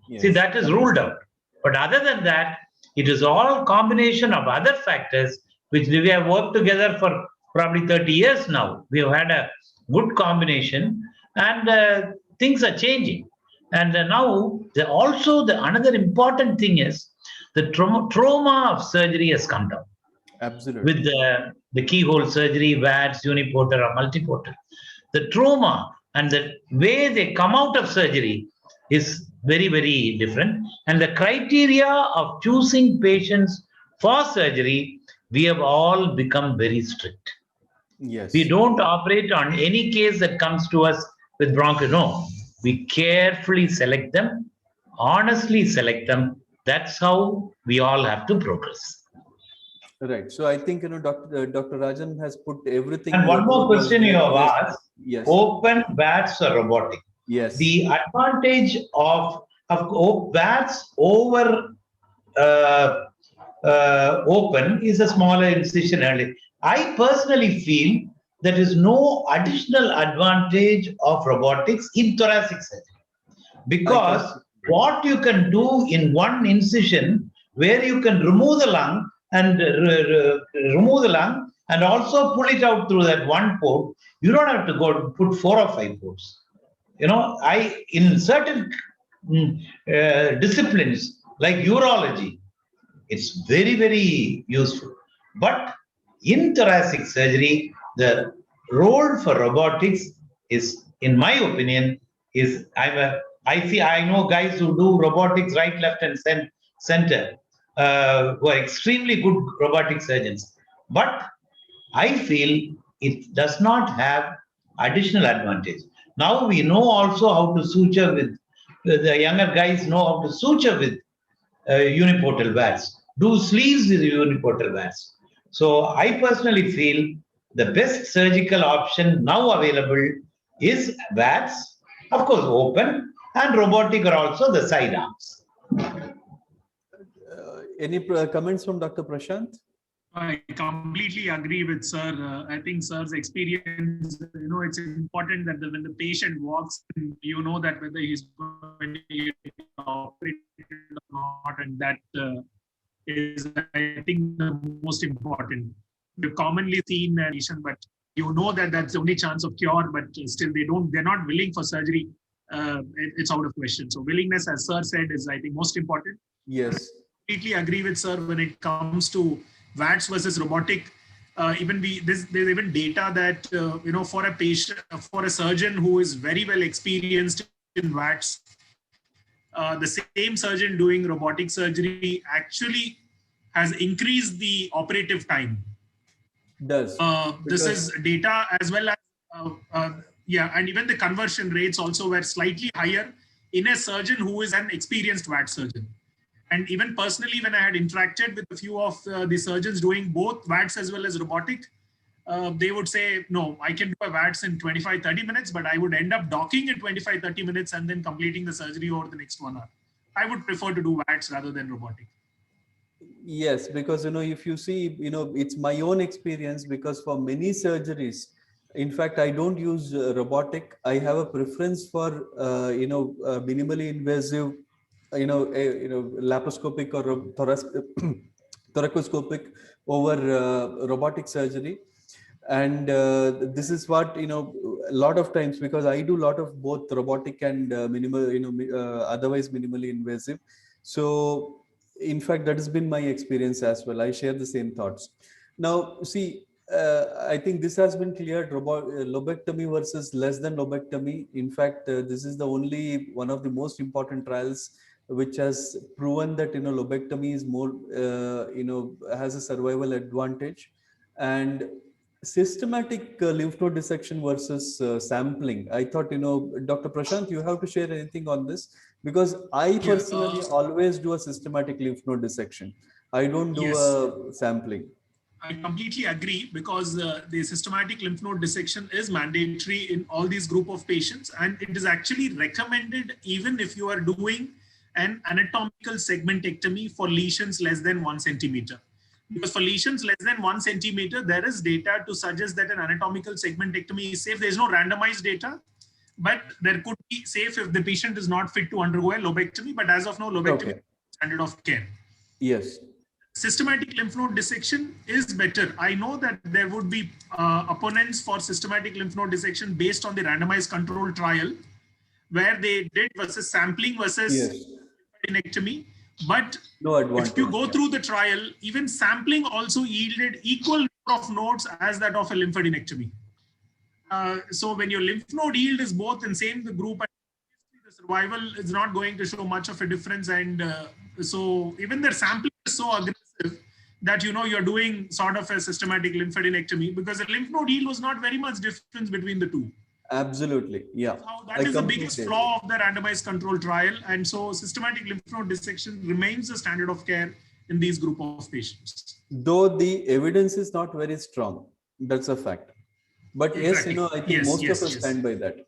Yes. See, that is ruled out. But other than that, it is all combination of other factors, which we have worked together for probably 30 years now. We have had a good combination, and things are changing. And now, another important thing is the trauma of surgery has come down. Absolutely. With the keyhole surgery, VATS, uniportal or multiportal. The trauma and the way they come out of surgery is very, very different. And the criteria of choosing patients for surgery, we have all become very strict. Yes. We don't operate on any case that comes to us with bronchitis. No, we carefully select them, honestly select them. That's how we all have to progress. Right. So I think Dr. Rajan has put everything. And one more question you have asked: yes. Open, VATS, or robotic? Yes. The advantage of VATS over open is a smaller incision early. I personally feel there is no additional advantage of robotics in thoracic surgery, because what you can do in one incision where you can remove the lung and remove the lung and also pull it out through that one port. You don't have to go put 4 or 5 ports. You know, in certain disciplines like urology, it's very, very useful. But in thoracic surgery, the role for robotics is, in my opinion, is I know guys who do robotics right, left, and center, who are extremely good robotic surgeons. But I feel it does not have additional advantage. Now we know also how to suture with, the younger guys know how to suture with uniportal VATS, do sleeves with uniportal VATS. So I personally feel the best surgical option now available is VATS, of course open, and robotic are also the side arms. Any comments from Dr. Prashant? I completely agree with sir. I think sir's experience, it's important that when the patient walks in, that whether he's going to get operated or not, and that is, I think, the most important. We've commonly seen a patient, but that that's the only chance of cure, but still they're not willing for surgery. It's out of question. So willingness, as sir said, is, I think, most important. Yes. I completely agree with sir when it comes to VATS versus robotic. There's even data that for a patient, for a surgeon who is very well experienced in VATS, the same surgeon doing robotic surgery actually has increased the operative time. Does this is data as well as and even the conversion rates also were slightly higher in a surgeon who is an experienced VATS surgeon. And even personally, when I had interacted with a few of the surgeons doing both VATS as well as robotic, they would say, no, I can do a VATS in 25-30 minutes, but I would end up docking in 25-30 minutes and then completing the surgery over the next 1 hour. I would prefer to do VATS rather than robotic. Yes, because, if you see, it's my own experience, because for many surgeries, in fact, I don't use robotic. I have a preference for, minimally invasive, laparoscopic or thoracoscopic over robotic surgery. And this is what, a lot of times, because I do a lot of both robotic and minimal, otherwise minimally invasive. So in fact, that has been my experience as well. I share the same thoughts. Now, see, I think this has been cleared, lobectomy versus less than lobectomy. In fact, this is the only one of the most important trials which has proven that, lobectomy is more, has a survival advantage. And systematic lymph node dissection versus sampling. I thought, Dr. Prashant, you have to share anything on this, because I personally always do a systematic lymph node dissection. I don't do a sampling. I completely agree, because the systematic lymph node dissection is mandatory in all these group of patients, and it is actually recommended even if you are doing an anatomical segmentectomy for lesions less than 1 centimeter. Because for lesions less than 1 centimeter, there is data to suggest that an anatomical segmentectomy is safe. There is no randomized data, but there could be safe if the patient is not fit to undergo a lobectomy. But as of now, lobectomy is standard of care. Yes. Systematic lymph node dissection is better. I know that there would be opponents for systematic lymph node dissection based on the randomized control trial, where they did versus sampling versus lymphadenectomy. But if you go through the trial, even sampling also yielded equal number of nodes as that of a lymphadenectomy. So when your lymph node yield is both in same group, the survival is not going to show much of a difference. And so even their sampling is so aggressive that, you're doing sort of a systematic lymphadenectomy, because the lymph node yield was not very much difference between the two. Absolutely. Yeah. That is the biggest flaw of the randomized control trial. And so systematic lymph node dissection remains the standard of care in these group of patients. Though the evidence is not very strong, that's a fact. But exactly. Yes, I think most of us stand by that.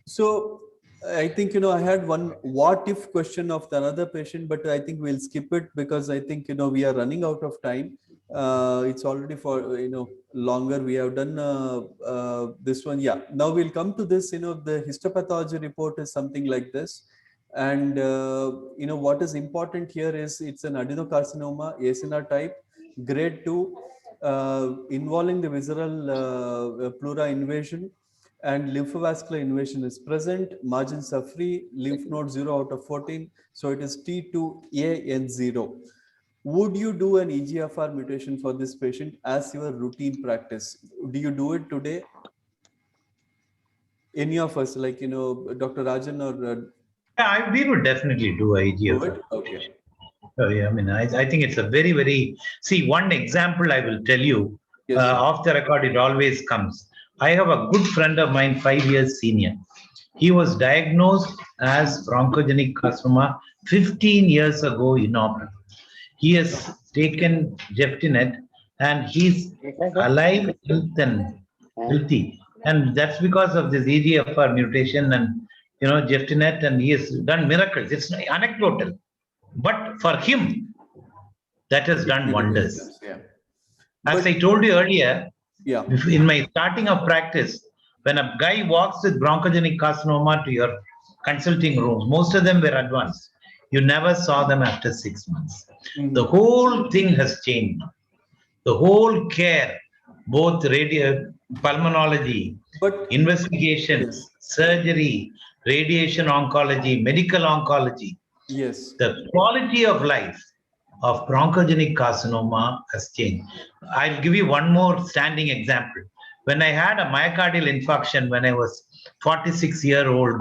So I think, I had one what if question of another patient, but I think we'll skip it, because I think, we are running out of time. It's already for, longer. We have done this one. Yeah. Now we'll come to this, the histopathology report is something like this. And, what is important here is it's an adenocarcinoma, ACNR type, grade 2, involving the visceral pleura invasion, and lymphovascular invasion is present. Margins are free, lymph node 0 out of 14. So it is T2AN0. Would you do an EGFR mutation for this patient as your routine practice? Do you do it today? Any of us, like, Dr. Rajan or... Yeah, we would definitely do EGFR. Okay. Yeah, I mean, I think it's a very, very... See, one example I will tell you, Yes, off the record, it always comes. I have a good friend of mine, 5 years senior. He was diagnosed as bronchogenic carcinoma 15 years ago inoperable. He has taken Jeftinet and he's alive, healthy. And that's because of this EGFR mutation and, Jeftinet, and he has done miracles. It's anecdotal. But for him, that has done wonders. Yeah. As I told you earlier, yeah, in my starting of practice, when a guy walks with bronchogenic carcinoma to your consulting rooms, most of them were advanced. You never saw them after 6 months. The whole thing has changed. The whole care, both pulmonology, investigations, surgery, radiation oncology, medical oncology. Yes. The quality of life of bronchogenic carcinoma has changed. I'll give you one more standing example. When I had a myocardial infarction when I was 46 years old,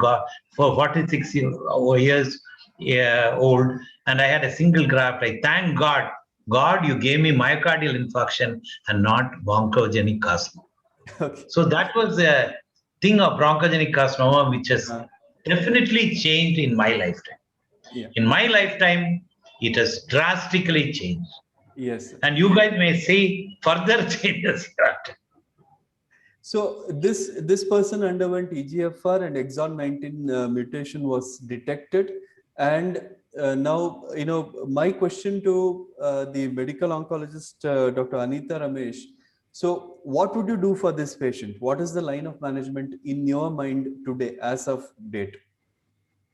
old, and I had a single graft, I thank God, you gave me myocardial infarction and not bronchogenic carcinoma. Okay. So that was a thing of bronchogenic carcinoma, which has definitely changed in my lifetime. Yeah. In my lifetime, it has drastically changed. Yes. And you guys may see further changes hereafter. So this person underwent EGFR and exon 19 mutation was detected. And now, my question to the medical oncologist, Dr. Anita Ramesh. So what would you do for this patient? What is the line of management in your mind today as of date?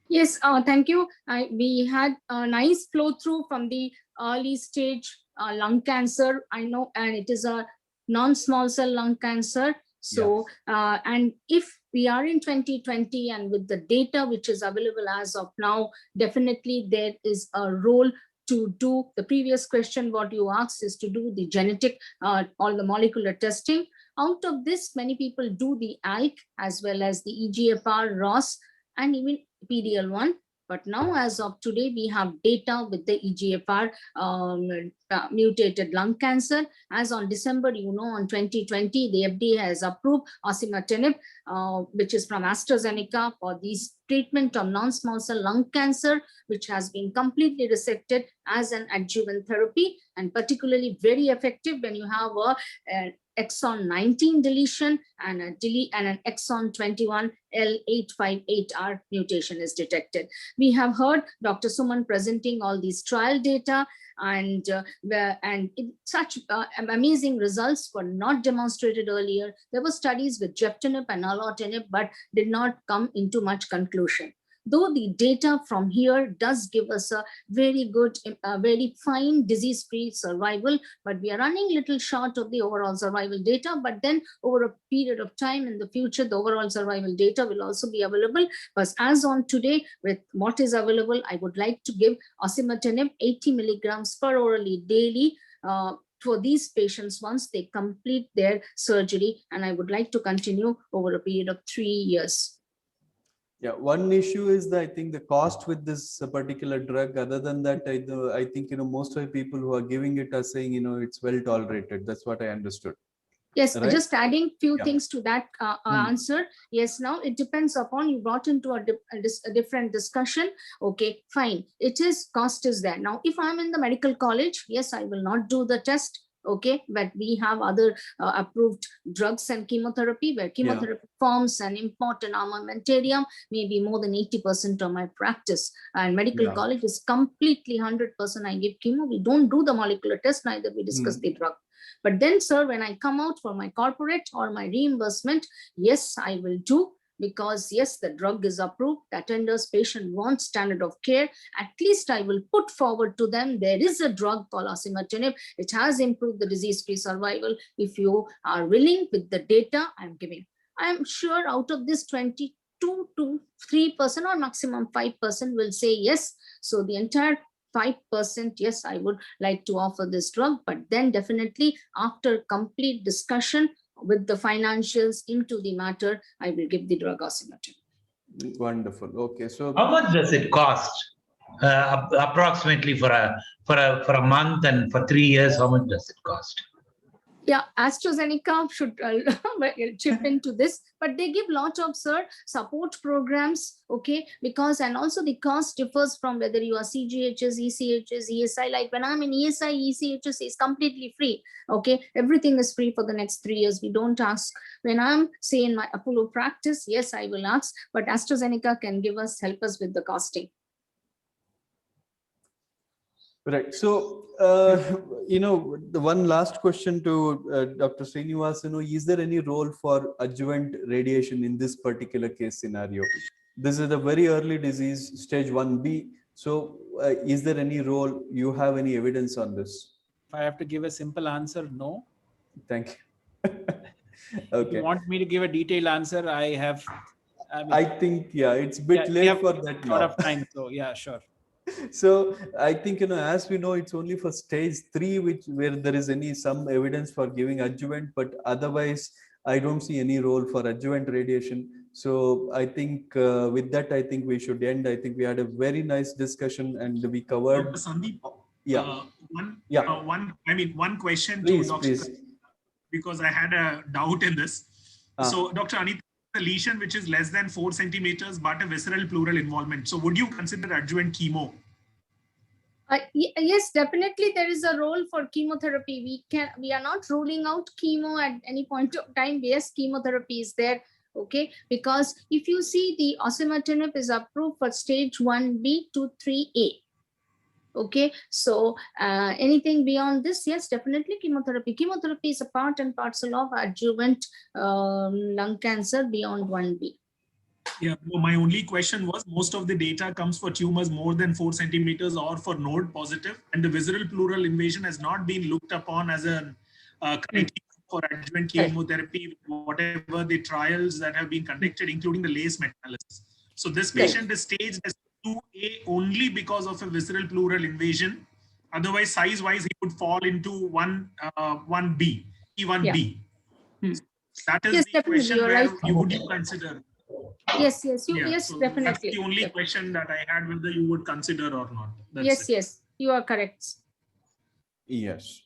Yes, thank you. We had a nice flow through from the early stage lung cancer. I know, and it is a non-small cell lung cancer. So, and if we are in 2020 and with the data which is available as of now, definitely there is a role to do the previous question. What you asked is to do the genetic, all the molecular testing. Out of this, many people do the ALK as well as the EGFR, ROS, and even PD-L1. But now, as of today, we have data with the EGFR mutated lung cancer. As on December, on 2020, the FDA has approved osimertinib, which is from AstraZeneca, for this treatment of non-small cell lung cancer, which has been completely resected as an adjuvant therapy, and particularly very effective when you have a exon 19 deletion and an exon 21 L858R mutation is detected. We have heard Dr. Suman presenting all these trial data, and such amazing results were not demonstrated earlier. There were studies with Jeftinib and Alatinib, but did not come into much conclusion. Though the data from here does give us a very good, very fine disease-free survival, but we are running a little short of the overall survival data. But then over a period of time in the future, the overall survival data will also be available. But as on today, with what is available, I would like to give osimertinib 80 milligrams per orally daily for these patients once they complete their surgery. And I would like to continue over a period of 3 years. Yeah, one issue is that I think the cost with this particular drug. Other than that, I think most of the people who are giving it are saying it's well tolerated. That's what I understood. Yes, right? Just adding few things to that answer. Yes, now it depends upon, you brought into a different discussion. Okay, fine. Cost is there. Now, if I'm in the medical college, yes, I will not do the test. Okay, but we have other approved drugs and chemotherapy, where chemotherapy forms an important armamentarium, maybe more than 80% of my practice. And medical college is completely 100% I give chemo. We don't do the molecular test, neither we discuss the drug. But then, sir, when I come out for my corporate or my reimbursement, yes, I will do. Because yes, the drug is approved, the attenders, patient wants standard of care. At least I will put forward to them, there is a drug called osimertinib. It has improved the disease-free survival. If you are willing with the data I'm giving, I'm sure out of this 22 to 3% or maximum 5% will say yes. So the entire 5%, yes, I would like to offer this drug. But then definitely after complete discussion with the financials into the matter, I will give the drug osimertinib. Wonderful. Okay, so how much does it cost approximately for a month, and for 3 years? How much does it cost? Yeah, AstraZeneca should chip into this, but they give lot of support programs, okay, because, and also the cost differs from whether you are CGHS, ECHS, ESI. Like when I'm in ESI, ECHS is completely free, okay, everything is free for the next 3 years. We don't ask. When I'm, say, in my Apollo practice, yes, I will ask, but AstraZeneca can help us with the costing. Right. So, the one last question to Dr. Srinivas, is there any role for adjuvant radiation in this particular case scenario? This is a very early disease, stage 1B. So, is there any role? You have any evidence on this? If I have to give a simple answer, no. Thank you. Okay. If you want me to give a detailed answer, I think, it's a bit late for that now. Lot of time. So, yeah, sure. So I think, as we know, it's only for stage 3 where there is some evidence for giving adjuvant, but otherwise I don't see any role for adjuvant radiation. So I think with that, I think we should end. I think we had a very nice discussion and we covered. Dr. Sandeep, one question please, to Dr. Please. Because I had a doubt in this. So Dr. Anita, a lesion which is less than 4 centimeters, but a visceral pleural involvement. So would you consider adjuvant chemo? Yes, definitely there is a role for chemotherapy. We are not ruling out chemo at any point of time. Yes, chemotherapy is there. Okay, because if you see, the osimertinib is approved for stage 1B to 3A. Okay, so anything beyond this, yes, definitely chemotherapy. Chemotherapy is a part and parcel of adjuvant lung cancer beyond 1B. Yeah, no, my only question was, most of the data comes for tumors more than 4 centimeters or for node positive, and the visceral pleural invasion has not been looked upon as a criteria for adjuvant chemotherapy, whatever the trials that have been conducted, including the LACE meta-analysis. So this patient is staged as 2A only because of a visceral pleural invasion. Otherwise, size-wise, he would fall into 1B, E1B. Yeah. That is yes, the question where right. would you consider? Yes, so definitely. That's the only question that I had, whether you would consider or not. Yes, you are correct. Yes.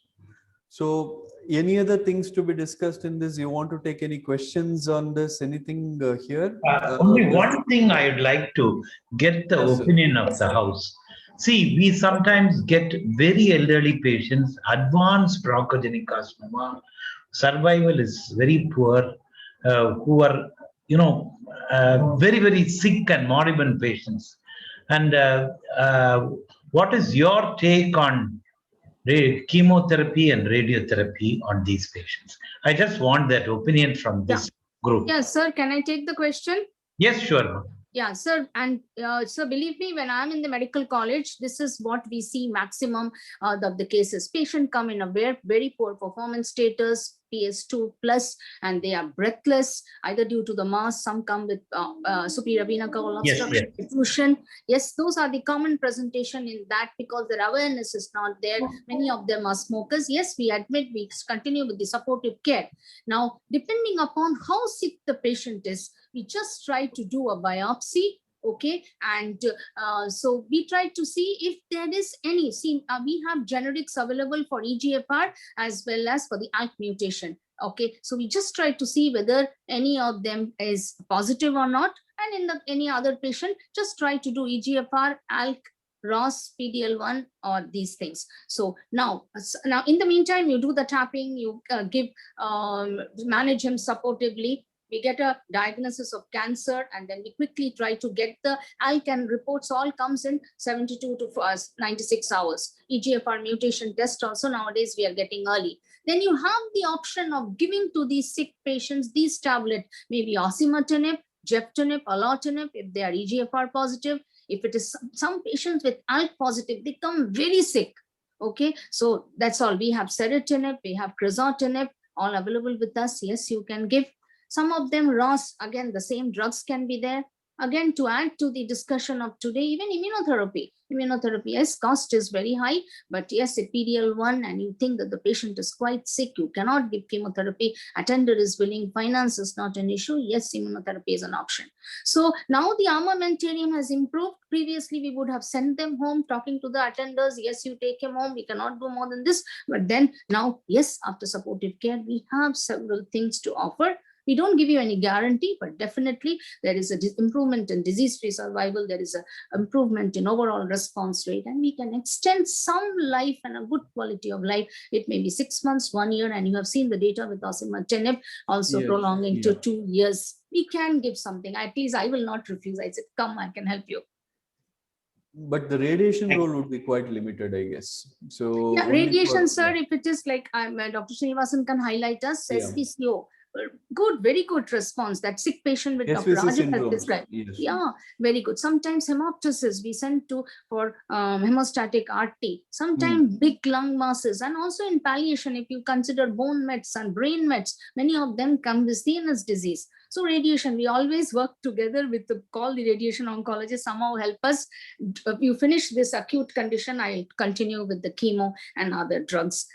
So any other things to be discussed in this? You want to take any questions on this? Anything here? Only one thing I'd like to get the opinion of the house. See, we sometimes get very elderly patients, advanced bronchogenic carcinoma. Survival is very poor, who are, very, very sick and moribund patients. And what is your take on chemotherapy and radiotherapy on these patients? I just want that opinion from this group. Yes, sir. Can I take the question? Yes, sure. Yeah, sir. And so believe me, when I'm in the medical college, this is what we see maximum of the cases. Patients come in a very poor performance status, PS2 plus, and they are breathless, either due to the mass. Some come with superior vena cava obstruction, diffusion. Yes, those are the common presentation in that, because their awareness is not there. Many of them are smokers. Yes, we admit, we continue with the supportive care. Now, depending upon how sick the patient is, we just try to do a biopsy, okay? And so we try to see if there is any, we have generics available for EGFR as well as for the ALK mutation, okay? So we just try to see whether any of them is positive or not. And in any other patient, just try to do EGFR, ALK, ROS, PDL1, or these things. So now in the meantime, you do the tapping, you manage him supportively. We get a diagnosis of cancer, and then we quickly try to get the ALK, and reports all comes in 72 to 96 hours. EGFR mutation test also nowadays we are getting early. Then you have the option of giving to these sick patients these tablets, maybe osimertinib, gefitinib, alatinib, if they are EGFR positive. If it is some patients with ALK positive, they come very sick. Okay, so that's all. We have ceritinib, we have crizotinib, all available with us. Yes, you can give. Some of them ROS, again, the same drugs can be there. Again, to add to the discussion of today, even immunotherapy. Immunotherapy, yes, cost is very high, but yes, a PDL1 and you think that the patient is quite sick, you cannot give chemotherapy, attender is willing, finance is not an issue, yes, immunotherapy is an option. So now the armamentarium has improved. Previously, we would have sent them home talking to the attenders, yes, you take him home, we cannot do more than this. But then now, yes, after supportive care, we have several things to offer. We don't give you any guarantee, but definitely there is an improvement in disease-free survival. There is an improvement in overall response rate, and we can extend some life and a good quality of life. It may be 6 months, 1 year, and you have seen the data with osimertinib also prolonging to 2 years. We can give something. At least I will not refuse. I said, come, I can help you. But the radiation role would be quite limited, I guess. So yeah, radiation, sir, if it is like Dr. Srinivasan can highlight us, SPCO. Good, very good response. That sick patient with Dr. Rajan has described. Yes. Yeah, very good. Sometimes hemoptysis we send to for hemostatic RT. Sometimes big lung masses, and also in palliation, if you consider bone mets and brain mets, many of them come with CNS disease. So radiation, we always work together with the radiation oncologist, somehow help us. If you finish this acute condition, I'll continue with the chemo and other drugs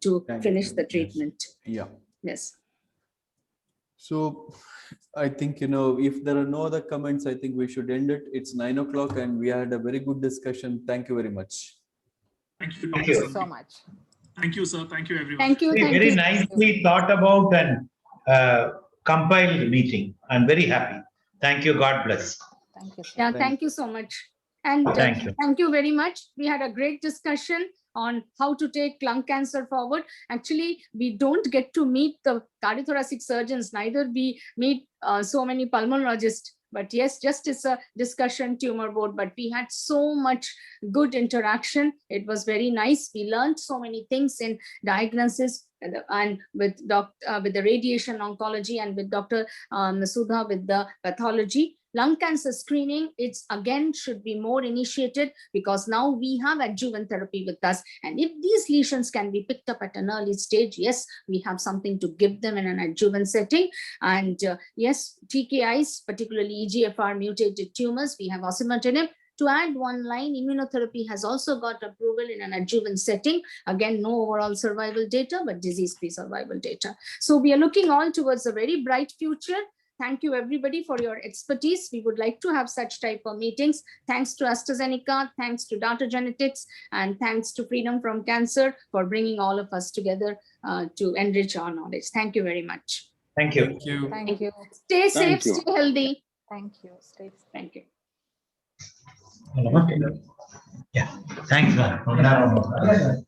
to finish the treatment. Yeah. Yes. So I think, if there are no other comments, I think we should end it. It's 9 o'clock and we had a very good discussion. Thank you very much. Thank you. Thank you so much. Thank you, sir. Thank you, everyone. Thank you. Thank very you. nicely thought about and compiled meeting. I'm very happy. Thank you. God bless. Thank you. Yeah, thank you so much. And thank you very much. We had a great discussion on how to take lung cancer forward. Actually, we don't get to meet the cardiothoracic surgeons, neither we meet so many pulmonologists. But yes, just it's a discussion tumor board, but we had so much good interaction. It was very nice. We learned so many things in diagnosis and with the radiation oncology, and with Dr. Sudha with the pathology. Lung cancer screening, it's again should be more initiated, because now we have adjuvant therapy with us. And if these lesions can be picked up at an early stage, yes, we have something to give them in an adjuvant setting. And yes, TKIs, particularly EGFR mutated tumors, we have osimertinib. To add one line, immunotherapy has also got approval in an adjuvant setting. Again, no overall survival data, but disease-free survival data. So we are looking all towards a very bright future. Thank you, everybody, for your expertise. We would like to have such type of meetings. Thanks to AstraZeneca, thanks to Data Genetics, and thanks to Freedom from Cancer for bringing all of us together to enrich our knowledge. Thank you very much. Thank you. Thank you. Thank you. Stay safe, stay healthy. Thank you. Stay safe. Thank you. Yeah. Thanks, man.